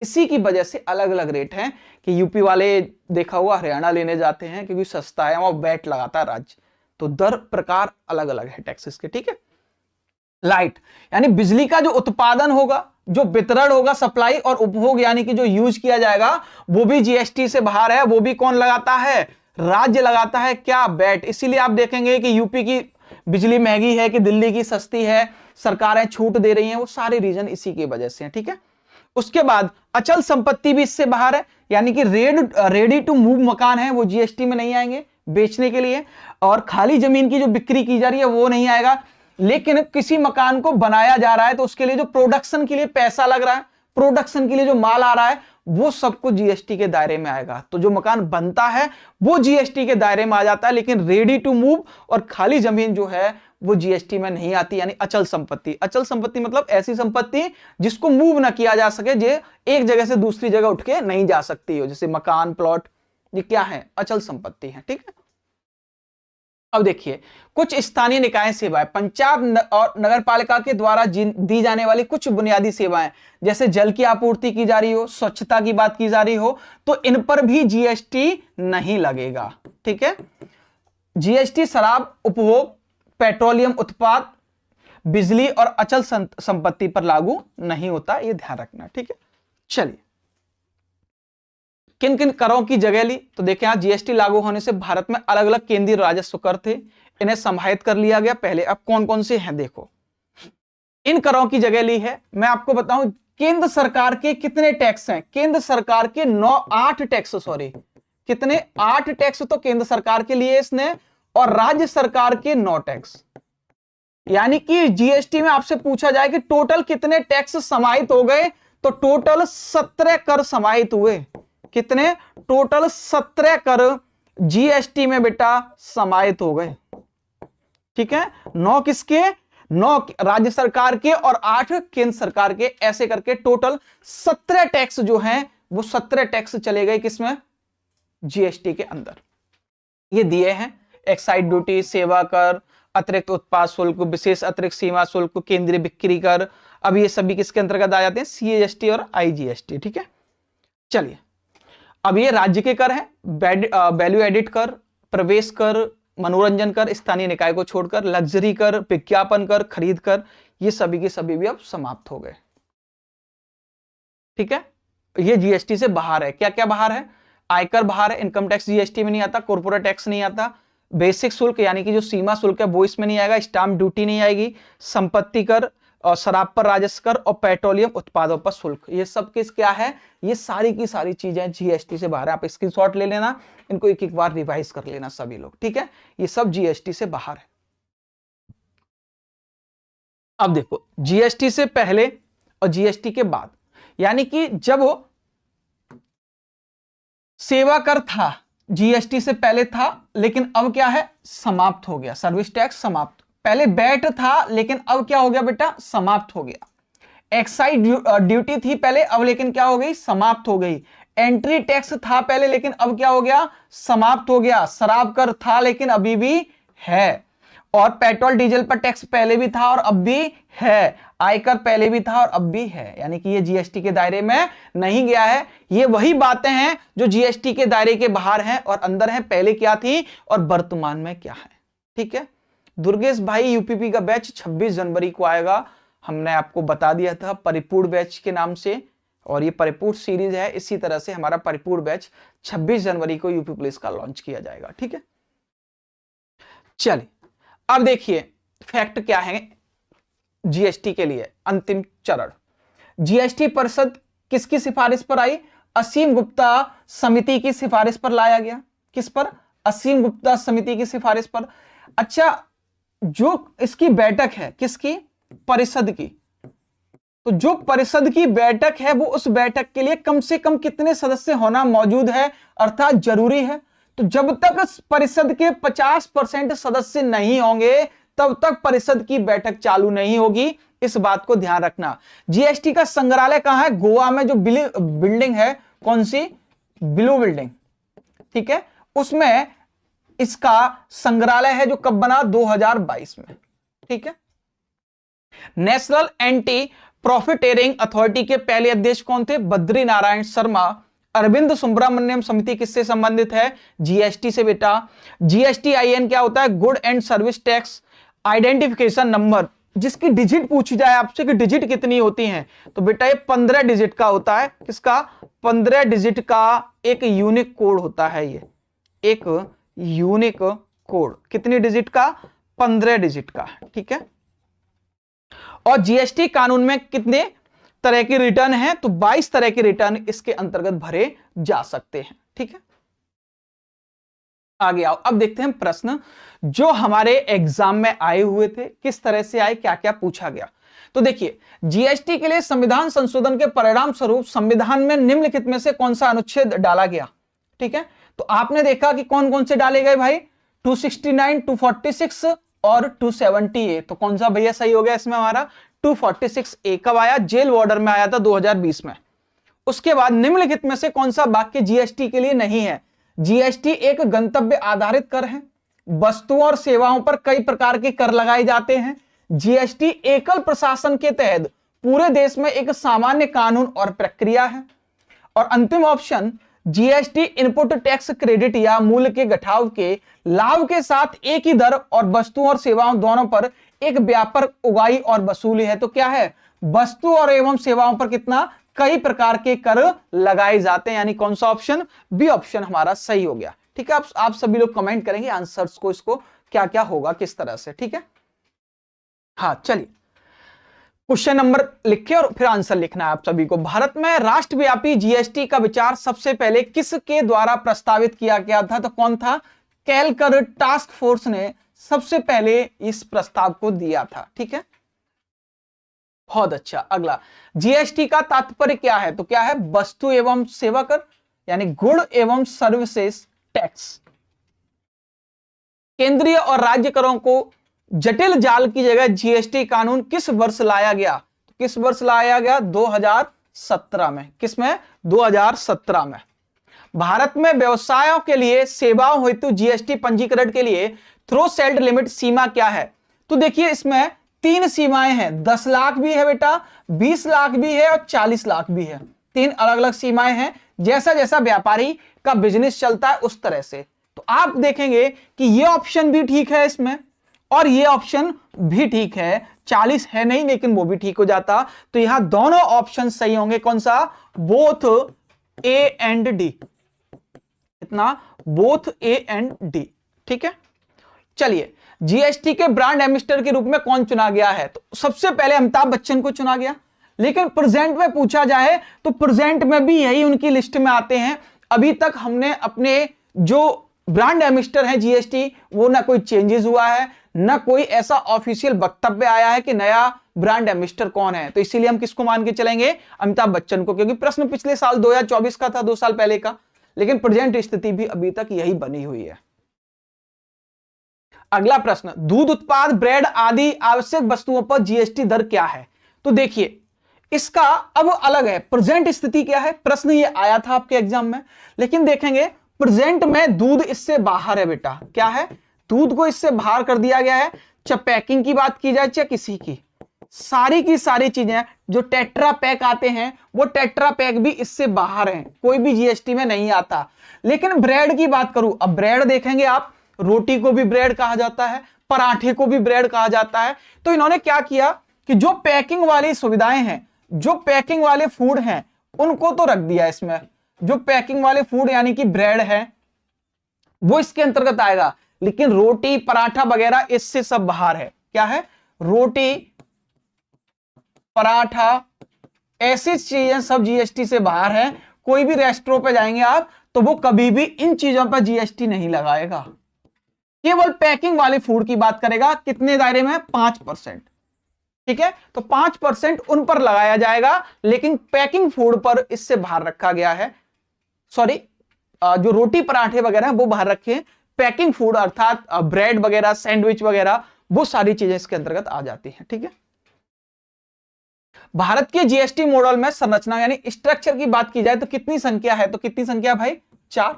इसी की वजह से अलग अलग रेट हैं कि यूपी वाले देखा हुआ हरियाणा लेने जाते हैं क्योंकि सस्ता है, वहां वैट लगाता है राज्य, तो दर प्रकार अलग अलग है टैक्सेस के। ठीक है, लाइट यानी बिजली का जो उत्पादन होगा, जो वितरण होगा, सप्लाई और उपभोग यानी कि जो यूज किया जाएगा वो भी जीएसटी से बाहर है। वो भी कौन लगाता है? राज्य लगाता है। क्या? वैट। इसीलिए आप देखेंगे कि यूपी की बिजली महंगी है कि दिल्ली की सस्ती है, सरकारें छूट दे रही हैं, वो सारे रीजन इसी की वजह से हैं। ठीक है, उसके बाद अचल संपत्ति भी इससे बाहर है, यानी कि रेडी टू मूव मकान है वो जीएसटी में नहीं आएंगे बेचने के लिए, और खाली जमीन की जो बिक्री की जा रही है वो नहीं आएगा। लेकिन किसी मकान को बनाया जा रहा है तो उसके लिए जो प्रोडक्शन के लिए पैसा लग रहा है, प्रोडक्शन के लिए जो माल आ रहा है, वो सब कुछ जीएसटी के दायरे में आएगा। तो जो मकान बनता है वो जीएसटी के दायरे में आ जाता है, लेकिन रेडी टू मूव और खाली जमीन जो है वो जीएसटी में नहीं आती, यानी अचल संपत्ति। अचल संपत्ति मतलब ऐसी संपत्ति जिसको मूव ना किया जा सके, जो एक जगह से दूसरी जगह उठ के नहीं जा सकती हो, जैसे मकान, प्लॉट, ये क्या है? अचल संपत्ति है। ठीक है, अब देखिए कुछ स्थानीय निकाय सेवाएं, पंचायत और नगर पालिका के द्वारा दी जाने वाली कुछ बुनियादी सेवाएं, जैसे जल की आपूर्ति की जा रही हो, स्वच्छता की बात की जा रही हो, तो इन पर भी जीएसटी नहीं लगेगा। ठीक है, जीएसटी शराब उपभोग, पेट्रोलियम उत्पाद, बिजली और अचल संपत्ति पर लागू नहीं होता, ये ध्यान रखना। ठीक है, चलिए किन किन करों की जगह ली, तो देखें यहां जीएसटी लागू होने से भारत में अलग अलग केंद्रीय राजस्व कर थे, इन्हें समाहित कर लिया गया पहले। अब कौन कौन से हैं देखो, इन करों की जगह ली है। मैं आपको बताऊं केंद्र सरकार के कितने टैक्स हैं, केंद्र सरकार के 8 टैक्स, सॉरी कितने, 8 टैक्स तो केंद्र सरकार के लिए इसने, और राज्य सरकार के 9 टैक्स। यानी कि जीएसटी में आपसे पूछा जाए कि टोटल कितने टैक्स समाहित हो गए, तो टोटल 17 कर समाहित हुए। कितने, टोटल 17 कर जीएसटी में बेटा समाहित हो गए। ठीक है, 9 किसके, 9 राज्य सरकार के और 8 केंद्र सरकार के, ऐसे करके टोटल 17 टैक्स जो हैं वो 17 टैक्स चले गए किसमें, जीएसटी के अंदर। ये दिए हैं एक्साइज ड्यूटी, सेवा कर, अतिरिक्त उत्पाद शुल्क, विशेष अतिरिक्त सीमा शुल्क, केंद्रीय बिक्री कर। अब ये सभी किसके अंतर्गत आ जाते हैं, सीजीएसटी और आईजीएसटी। ठीक है, चलिए अब ये राज्य के कर हैं, वैल्यू एडिट कर, प्रवेश कर, मनोरंजन कर, स्थानीय निकाय को छोड़कर, लग्जरी कर, विज्ञापन कर, खरीद कर, ये सभी के सभी भी अब समाप्त हो गए। ठीक है, ये जीएसटी से बाहर है। क्या क्या बाहर है, आयकर बाहर है, इनकम टैक्स जीएसटी में नहीं आता, कॉर्पोरेट टैक्स नहीं आता, बेसिक शुल्क यानी कि जो सीमा शुल्क है वो इसमें नहीं आएगा, स्टाम्प ड्यूटी नहीं आएगी, संपत्ति कर और शराब पर राजस्व कर और पेट्रोलियम उत्पादों पर शुल्क, ये सब किस क्या है, ये सारी की सारी चीजें जीएसटी से बाहर है। आप स्क्रीनशॉट ले लेना, इनको एक एक बार रिवाइज कर लेना सभी लोग। ठीक है, ये सब जीएसटी से बाहर है। अब देखो जीएसटी से पहले और जीएसटी के बाद, यानी कि जब सेवा कर था जीएसटी से पहले था, लेकिन अब क्या है, समाप्त हो गया। सर्विस टैक्स समाप्त, पहले बैट था लेकिन अब क्या हो गया बेटा, समाप्त हो गया। एक्साइज ड्यूटी थी पहले, अब लेकिन क्या हो गई, समाप्त हो गई। एंट्री टैक्स था पहले लेकिन अब क्या हो गया, समाप्त हो गया। शराब कर था लेकिन अभी भी है, और पेट्रोल डीजल पर टैक्स पहले भी था और अब भी है, आयकर पहले भी था और अब भी है, यानी कि ये जीएसटी के दायरे में नहीं गया है। ये वही बातें हैं जो जीएसटी के दायरे के बाहर हैं और अंदर हैं, पहले क्या थी और वर्तमान में क्या है। ठीक है, दुर्गेश भाई यूपीपी का बैच 26 जनवरी को आएगा, हमने आपको बता दिया था परिपूर्ण बैच के नाम से, और ये परिपूर्ण सीरीज है। इसी तरह से हमारा परिपूर्ण बैच 26 जनवरी को यूपी पुलिस का लॉन्च किया जाएगा। ठीक है, चलिए अब देखिए फैक्ट क्या है जीएसटी के लिए। अंतिम चरण, जीएसटी परिषद किसकी सिफारिश पर आई, असीम गुप्ता समिति की सिफारिश पर लाया गया। किस पर, असीम गुप्ता समिति की सिफारिश पर। अच्छा, जो इसकी बैठक है किसकी, परिषद की, तो जो परिषद की बैठक है वो उस बैठक के लिए कम से कम कितने सदस्य होना मौजूद है, अर्थात जरूरी है। तो जब तक परिषद के 50% सदस्य नहीं होंगे तब तक परिषद की बैठक चालू नहीं होगी, इस बात को ध्यान रखना। जीएसटी का संग्रहालय कहां है, गोवा में जो बिल्डिंग है, कौन सी, ब्लू बिल्डिंग। ठीक है, उसमें इसका संग्रहालय है, जो कब बना, 2022 में। ठीक है, नेशनल एंटी प्रॉफिटेरिंग अथॉरिटी के पहले अध्यक्ष कौन थे, बद्री नारायण शर्मा। अरविंद सुब्रमण्यम समिति किससे संबंधित है, जीएसटी से बेटा। जीएसटीआईएन क्या होता है, good and service tax identification number, जिसकी डिजिट पूछी जाए आपसे कि डिजिट कितनी होती हैं, तो बेटा ये 15 डिजिट का होता है। किसका, 15 डिजिट का एक यूनिक कोड होता है, ये एक यूनिक कोड, कितनी डिजिट का, 15 डिजिट का। ठीक है, और जीएसटी कानून में कितने तरह के रिटर्न हैं, तो 22 तरह के रिटर्न इसके अंतर्गत भरे जा सकते हैं। ठीक है, आगे आओ, अब देखते हैं प्रश्न जो हमारे एग्जाम में आए हुए थे, किस तरह से आए, क्या क्या पूछा गया। तो देखिए, जीएसटी के लिए संविधान संशोधन के परिणाम स्वरूप संविधान में निम्नलिखित में से कौन सा अनुच्छेद डाला गया। ठीक है, तो आपने देखा कि कौन कौन से डाले गए भाई, 269, 246 और 270A। तो कौन सा भैया सही हो गया इसमें हमारा, 246A। कब आया, जेल वार्डर में आया था 2020 में। उसके बाद निम्नलिखित में से कौन सा वाक्य जीएसटी के लिए नहीं है, जीएसटी एक गंतव्य आधारित कर है, वस्तुओं और सेवाओं पर कई प्रकार के कर लगाए जाते हैं, जीएसटी एकल प्रशासन के तहत पूरे देश में एक सामान्य कानून और प्रक्रिया है, और अंतिम option GST input tax credit या मूल्य के घटाव के लाभ के साथ एक ही दर और वस्तुओं और सेवाओं दोनों पर एक व्यापक उगाही और वसूली है, तो क्या है, वस्तु और एवं सेवाओं पर कितना, कई प्रकार के कर लगाए जाते हैं, यानी कौन सा ऑप्शन, बी ऑप्शन हमारा सही हो गया। ठीक है, आप सभी लोग कमेंट करेंगे आंसर्स को, इसको क्या क्या होगा किस तरह से। ठीक है, हाँ चलिए क्वेश्चन नंबर लिखिए और फिर आंसर लिखना है आप सभी को। भारत में राष्ट्रव्यापी जीएसटी का विचार सबसे पहले किसके द्वारा प्रस्तावित किया गया था, तो कौन था, कैलकर टास्क फोर्स ने सबसे पहले इस प्रस्ताव को दिया था। ठीक है, बहुत अच्छा। अगला, जीएसटी का तात्पर्य क्या है, तो क्या है, वस्तु एवं सेवा कर, यानी गुड एवं सर्विसेज टैक्स। केंद्रीय और राज्य करों को जटिल जाल की जगह जीएसटी कानून किस वर्ष लाया गया, तो किस वर्ष लाया गया, 2017 में। किसमें, 2017 में। भारत में व्यवसायों के लिए सेवाओं हेतु जीएसटी पंजीकरण के लिए थ्रेशोल्ड लिमिट सीमा क्या है, तो देखिए इसमें 3 सीमाएं हैं, 10 लाख भी है बेटा, 20 लाख भी है और 40 लाख भी है। 3 अलग अलग सीमाएं हैं, जैसा जैसा व्यापारी का बिजनेस चलता है उस तरह से। तो आप देखेंगे कि ये ऑप्शन भी ठीक है इसमें और ये ऑप्शन भी ठीक है, 40 है नहीं लेकिन वो भी ठीक हो जाता, तो यहां दोनों ऑप्शन सही होंगे। कौन सा, बोथ ए एंड डी, इतना, बोथ ए एंड डी। ठीक है, चलिए जीएसटी के ब्रांड एम्बेसडर के रूप में कौन चुना गया है, तो सबसे पहले अमिताभ बच्चन को चुना गया, लेकिन प्रेजेंट में पूछा जाए तो प्रेजेंट में भी यही उनकी लिस्ट में आते हैं। अभी तक हमने अपने जो ब्रांड एम्बेसडर हैं जीएसटी, वो ना कोई चेंजेस हुआ है, ना कोई ऐसा ऑफिशियल वक्तव्य आया है कि नया ब्रांड एम्बेसडर कौन है, तो इसीलिए हम किसको मान के चलेंगे, अमिताभ बच्चन को, क्योंकि प्रश्न पिछले साल 2024 का था, 2 साल पहले का, लेकिन प्रेजेंट स्थिति भी अभी तक यही बनी हुई है। अगला प्रश्न, दूध उत्पाद, ब्रेड आदि आवश्यक वस्तुओं पर जीएसटी दर क्या है, तो देखिए इसका अब अलग है, प्रेजेंट स्थिति क्या है, प्रश्न ये आया था आपके एग्जाम में, लेकिन देखेंगे प्रेजेंट में दूध इससे बाहर है बेटा, क्या है, दूध को इससे बाहर कर दिया गया है। चाहे पैकिंग की बात की जाए चाहे किसी की सारी चीजें जो टेट्रा पैक आते हैं वो टेट्रा पैक भी इससे बाहर हैं, कोई भी जीएसटी में नहीं आता। लेकिन ब्रेड की बात करूं, अब ब्रेड देखेंगे आप, रोटी को भी ब्रेड कहा जाता है, पराठे को भी ब्रेड कहा जाता है। तो इन्होंने क्या किया कि जो पैकिंग वाली सुविधाएं हैं, जो पैकिंग वाले फूड हैं, उनको तो रख दिया इसमें। जो पैकिंग वाले फूड यानी कि ब्रेड है वो इसके अंतर्गत आएगा, लेकिन रोटी पराठा वगैरह इससे सब बाहर है। क्या है, रोटी पराठा ऐसी चीजें सब जीएसटी से बाहर है। कोई भी रेस्टोरेंट पे जाएंगे आप तो वो कभी भी इन चीजों पर जीएसटी नहीं लगाएगा, केवल पैकिंग वाले फूड की बात करेगा। कितने दायरे में, 5%। ठीक है, तो 5% उन पर लगाया जाएगा, लेकिन पैकिंग फूड पर इससे बाहर रखा गया है। सॉरी, जो रोटी पराठे वगैरह वो बाहर रखे, पैकिंग फूड अर्थात ब्रेड वगैरह, सैंडविच वगैरह, वो सारी चीजें इसके अंतर्गत आ जाती हैं। ठीक है, भारत के जीएसटी मॉडल में संरचना यानी स्ट्रक्चर की बात की जाए तो कितनी संख्या है, तो कितनी संख्या भाई, 4।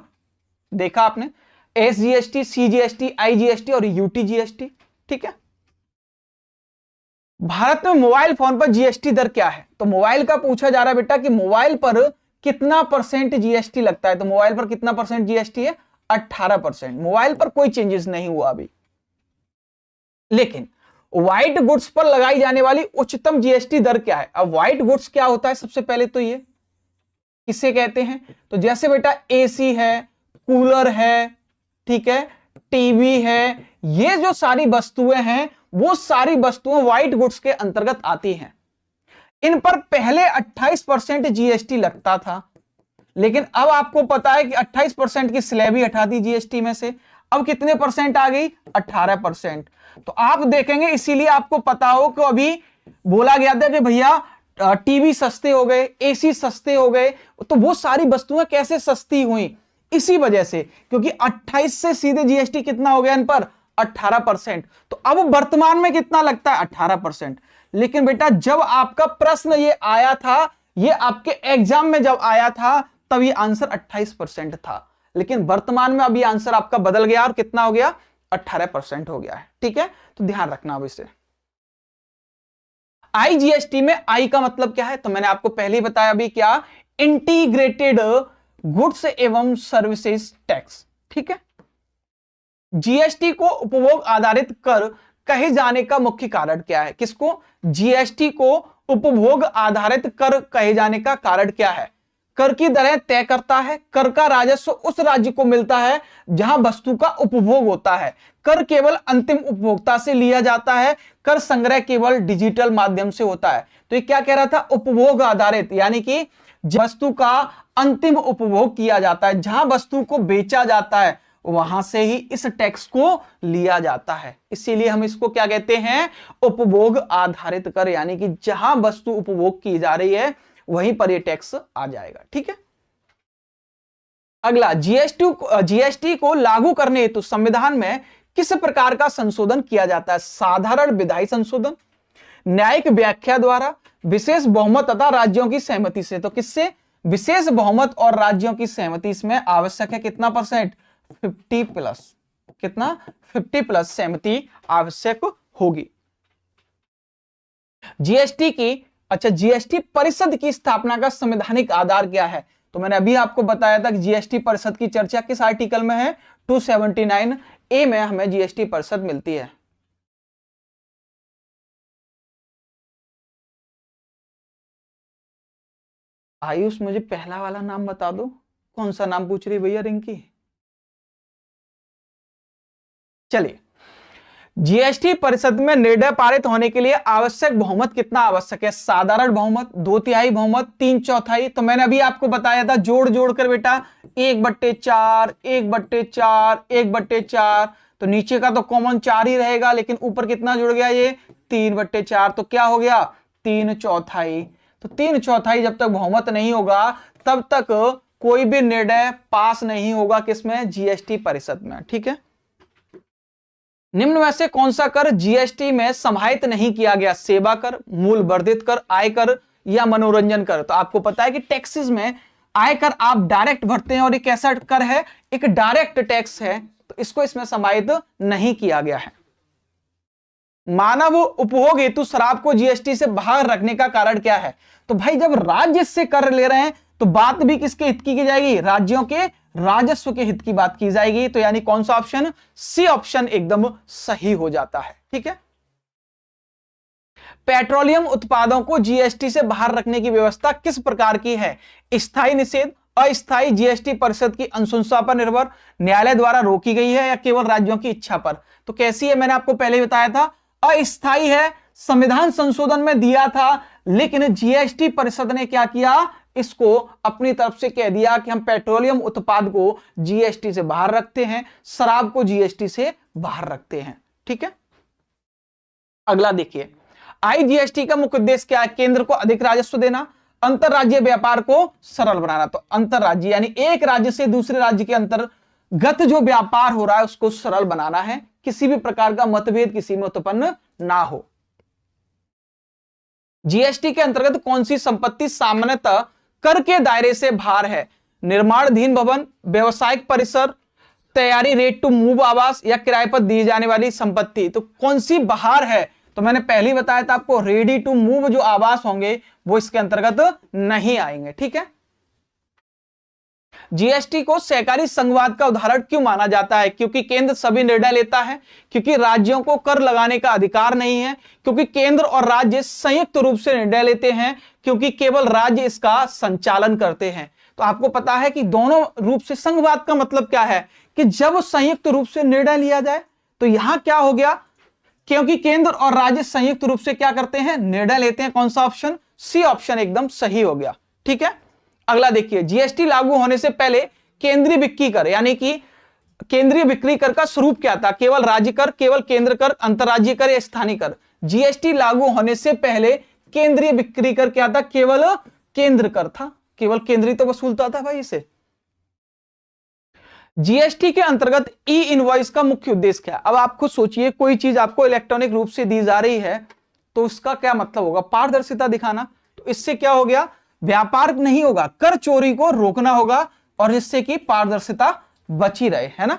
देखा आपने, एसजीएसटी, सीजीएसटी, आईजीएसटी और यूटीजीएसटी। ठीक है, भारत में मोबाइल फोन पर जीएसटी दर क्या है, तो मोबाइल का पूछा जा रहा है बेटा कि मोबाइल पर कितना % जीएसटी लगता है, तो मोबाइल पर कितना % जीएसटी है, 18%। मोबाइल पर कोई चेंजेस नहीं हुआ अभी। लेकिन व्हाइट गुड्स पर लगाई जाने वाली उच्चतम जीएसटी दर क्या है। अब व्हाइट गुड्स क्या होता है, सबसे पहले तो ये किसे कहते हैं, तो जैसे बेटा एसी है, कूलर है, ठीक है, टीवी है, ये जो सारी वस्तुएं हैं वो सारी वस्तुएं व्हाइट गुड्स के अंतर्गत आती हैं। इन पर पहले 28% जीएसटी लगता था, लेकिन अब आपको पता है कि 28% की स्लैब ही हटा दी जीएसटी में से, अब कितने % आ गई, 18%। तो आप देखेंगे, इसीलिए आपको पता हो कि अभी बोला गया था कि भैया टीवी सस्ते हो गए, एसी सस्ते हो गए, तो वो सारी वस्तुएं कैसे सस्ती हुई, इसी वजह से, क्योंकि 28 से सीधे जीएसटी कितना हो गया इन पर, 18%। तो अब वर्तमान में कितना लगता है, 18%। लेकिन बेटा जब आपका प्रश्न ये आया था, ये आपके एग्जाम में जब आया था, तब ये आंसर 28% था, लेकिन वर्तमान में अभी आंसर आपका बदल गया और कितना हो गया, 18% हो गया है। ठीक है, तो ध्यान रखना अब इसे। आईजीएसटी में आई का मतलब क्या है, तो मैंने आपको पहले ही बताया अभी, क्या, इंटीग्रेटेड गुड्स एवं सर्विसेज टैक्स। ठीक है, जीएसटी को उपभोग आधारित कर कहे जाने का मुख्य कारण क्या है? किसको? जीएसटी को उपभोग आधारित कर कहे जाने का कारण क्या है? कर की दरें तय करता है, कर का राजस्व उस राज्य को मिलता है जहां वस्तु का उपभोग होता है, कर केवल अंतिम उपभोक्ता से लिया जाता है, कर संग्रह केवल डिजिटल माध्यम से होता है। तो ये क्या कह रहा था? उपभोग आधारित, यानी कि वस्तु का अंतिम उपभोग किया जाता है, जहां वस्तु को बेचा जाता है वहां से ही इस टैक्स को लिया जाता है। इसीलिए हम इसको क्या कहते हैं? उपभोग आधारित कर, यानी कि जहां वस्तु उपभोग की जा रही है वहीं पर ये टैक्स आ जाएगा। ठीक है। अगला, जीएसटी को लागू करने हेतु संविधान में किस प्रकार का संशोधन किया जाता है? साधारण विधायी संशोधन, न्यायिक व्याख्या द्वारा, विशेष बहुमत तथा राज्यों की सहमति से। तो किससे? विशेष बहुमत और राज्यों की सहमति इसमें आवश्यक है। कितना %? 50+। कितना? 50+ सहमति आवश्यक होगी। जीएसटी परिषद की स्थापना का संवैधानिक आधार क्या है? तो मैंने अभी आपको बताया था कि जीएसटी परिषद की चर्चा किस आर्टिकल में है? 279A में हमें जीएसटी परिषद मिलती है। आयुष, मुझे पहला वाला नाम बता दो। कौन सा नाम पूछ रही भैया रिंकी? चलिए, जीएसटी परिषद में निर्णय पारित होने के लिए आवश्यक बहुमत कितना आवश्यक है? साधारण बहुमत, 2/3 बहुमत, 3/4। तो मैंने अभी आपको बताया था जोड़ जोड़ कर बेटा 1/4, 1/4, 1/4। तो नीचे का तो कॉमन 4 ही रहेगा, लेकिन ऊपर कितना जुड़ गया? ये 3/4। तो क्या हो गया? 3/4। तो 3/4 जब तक बहुमत नहीं होगा तब तक कोई भी निर्णय पास नहीं होगा। किसमें? जीएसटी परिषद में। ठीक है। निम्न में से कौन सा कर जीएसटी में समाहित नहीं किया गया? सेवा कर, मूल्य वर्धित कर, आयकर या मनोरंजन कर। तो आपको पता है कि टैक्सेस में आयकर आप डायरेक्ट भरते हैं और एक कैसा कर है? एक डायरेक्ट टैक्स है, तो इसको इसमें समाहित नहीं किया गया है। मानव उपभोग हेतु शराब को जीएसटी से बाहर रखने का कारण क्या है? तो भाई जब राज्य से कर ले रहे हैं तो बात भी किसके हित की जाएगी? राज्यों के राजस्व के हित की बात की जाएगी। तो यानी कौन सा ऑप्शन? सी ऑप्शन एकदम सही हो जाता है। ठीक है। पेट्रोलियम उत्पादों को जीएसटी से बाहर रखने की व्यवस्था किस प्रकार की है? स्थायी निषेध, अस्थायी, जीएसटी परिषद की अनुशंसा पर निर्भर, न्यायालय द्वारा रोकी गई है या केवल राज्यों की इच्छा पर? तो कैसी है? मैंने आपको पहले बताया था अस्थायी है, संविधान संशोधन में दिया था, लेकिन जीएसटी परिषद ने क्या किया? इसको अपनी तरफ से कह दिया कि हम पेट्रोलियम उत्पाद को जीएसटी से बाहर रखते हैं, शराब को जीएसटी से बाहर रखते हैं। ठीक है। अगला देखिए, आईजीएसटी का मुख्य उद्देश्य क्या है? केंद्र को अधिक राजस्व देना, अंतरराज्यीय व्यापार को सरल बनाना। तो अंतरराज्यीय यानी एक राज्य से दूसरे राज्य के अंतर्गत जो व्यापार हो रहा है उसको सरल बनाना है, किसी भी प्रकार का मतभेद किसी में उत्पन्न ना हो। जीएसटी के अंतर्गत कौन सी संपत्ति सामान्यतः कर के दायरे से बाहर है? निर्माणाधीन भवन, व्यवसायिक परिसर, तैयारी, रेट टू मूव आवास या किराए पर दी जाने वाली संपत्ति। तो कौन सी बाहर है? तो मैंने पहले ही बताया था आपको, रेडी टू मूव जो आवास होंगे वो इसके अंतर्गत नहीं आएंगे। ठीक है। जीएसटी को सहकारी संघवाद का उदाहरण क्यों माना जाता है? क्योंकि केंद्र सभी निर्णय लेता है, क्योंकि राज्यों को कर लगाने का अधिकार नहीं है, क्योंकि केंद्र और राज्य संयुक्त रूप से निर्णय लेते हैं, क्योंकि केवल राज्य इसका संचालन करते हैं। तो आपको पता है कि दोनों रूप से संघवाद का मतलब क्या है? कि जब संयुक्त रूप से निर्णय लिया जाए। तो यहां क्या हो गया? क्योंकि केंद्र और राज्य संयुक्त रूप से क्या करते हैं? निर्णय लेते हैं। कौन सा ऑप्शन? सी ऑप्शन एकदम सही हो गया। ठीक है। अगला देखिए, जीएसटी लागू होने से पहले केंद्रीय बिक्री कर यानी कि केंद्रीय बिक्री कर का स्वरूप क्या था? केवल राज्य कर, केवल केंद्र कर, अंतरराज्यीय कर या स्थानीय कर? जीएसटी लागू होने से पहले केंद्रीय बिक्री कर क्या था? केवल केंद्र कर था, केवल केंद्र ही तो वसूलता था भाई इसे। जीएसटी के अंतर्गत ई इनवॉइस का मुख्य उद्देश्य क्या है? अब आप खुद सोचिए, कोई चीज आपको इलेक्ट्रॉनिक रूप से दी जा रही है तो उसका क्या मतलब होगा? पारदर्शिता दिखाना। तो इससे क्या हो गया? व्यापार नहीं होगा, कर चोरी को रोकना होगा और जिससे कि पारदर्शिता बची रहे, है ना।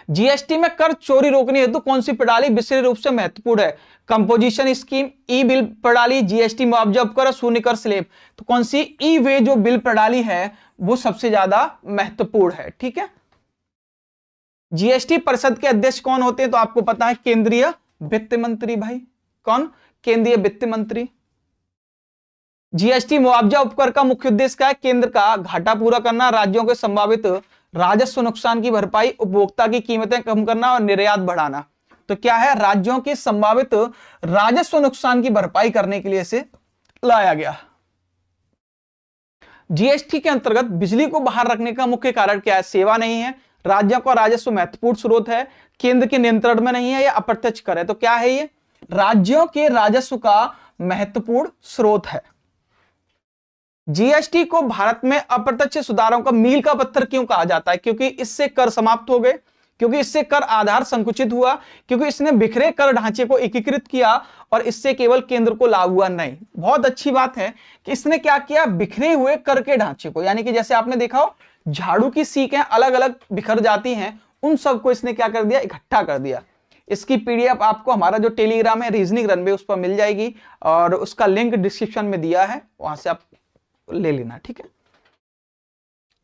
जीएसटी में कर चोरी रोकने हेतु कौन सी प्रणाली विशेष रूप से महत्वपूर्ण है? कंपोजिशन स्कीम, ई बिल प्रणाली, जीएसटी मुआवजा उपकर, शून्य कर स्लैब। तो कौन सी ई वे जो बिल प्रणाली है वो सबसे ज्यादा महत्वपूर्ण है। ठीक है। जीएसटी परिषद के अध्यक्ष कौन होते हैं? तो आपको पता है केंद्रीय वित्त मंत्री भाई। कौन? केंद्रीय वित्त मंत्री। जीएसटी मुआवजा उपकर का मुख्य उद्देश्य क्या है? केंद्र का घाटा पूरा करना, राज्यों के संभावित राजस्व नुकसान की भरपाई, उपभोक्ता की कीमतें कम करना और निर्यात बढ़ाना। तो क्या है? राज्यों की संभावित राजस्व नुकसान की भरपाई करने के लिए इसे लाया गया। जीएसटी के अंतर्गत बिजली को बाहर रखने का मुख्य कारण क्या है? सेवा नहीं है, राज्यों का राजस्व महत्वपूर्ण स्रोत है, केंद्र के नियंत्रण में नहीं है या अप्रत्यक्ष कर है। तो क्या है ये? राज्यों के राजस्व का महत्वपूर्ण स्रोत है। जीएसटी को भारत में अप्रत्यक्ष सुधारों का मील का पत्थर क्यों कहा जाता है? क्योंकि इससे कर समाप्त हो गए, क्योंकि इससे कर आधार संकुचित हुआ, क्योंकि इसने बिखरे कर ढांचे को एकीकृत किया और इससे केवल केंद्र को लाभ हुआ नहीं। बहुत अच्छी बात है कि इसने क्या किया? बिखरे हुए कर के ढांचे को, यानी कि जैसे आपने देखा हो झाड़ू की सीखें अलग अलग बिखर जाती हैं, उन सबको इसने क्या कर दिया? इकट्ठा कर दिया। इसकी पीडीएफ आपको हमारा जो टेलीग्राम है रीजनिंग रनवे उस पर मिल जाएगी और उसका लिंक डिस्क्रिप्शन में दिया है, वहां से आप ले लेना। ठीक है,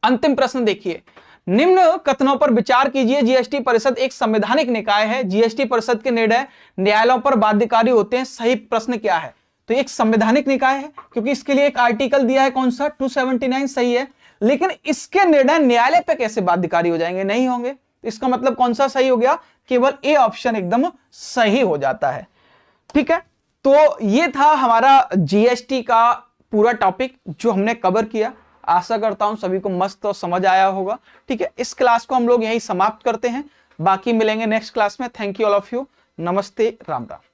अंतिम प्रश्न देखिए, निम्न कथनों पर विचार कीजिए। जीएसटी परिषद एक संवैधानिक निकाय है, जीएसटी परिषद के निर्णय न्यायालयों पर बाध्यकारी होते हैं। सही प्रश्न क्या है? तो एक संवैधानिक निकाय है क्योंकि इसके लिए एक आर्टिकल दिया है, कौन सा? 279 सही है, लेकिन इसके निर्णय न्यायालय पे कैसे बाध्यकारी हो जाएंगे? नहीं होंगे। इसका मतलब कौन सा सही हो गया? केवल ए ऑप्शन एकदम सही हो जाता है। ठीक है, तो ये था हमारा जीएसटी का पूरा टॉपिक जो हमने कवर किया। आशा करता हूं सभी को मस्त और समझ आया होगा। ठीक है, इस क्लास को हम लोग यहीं समाप्त करते हैं, बाकी मिलेंगे नेक्स्ट क्लास में। Thank you all of you. नमस्ते, राम राम।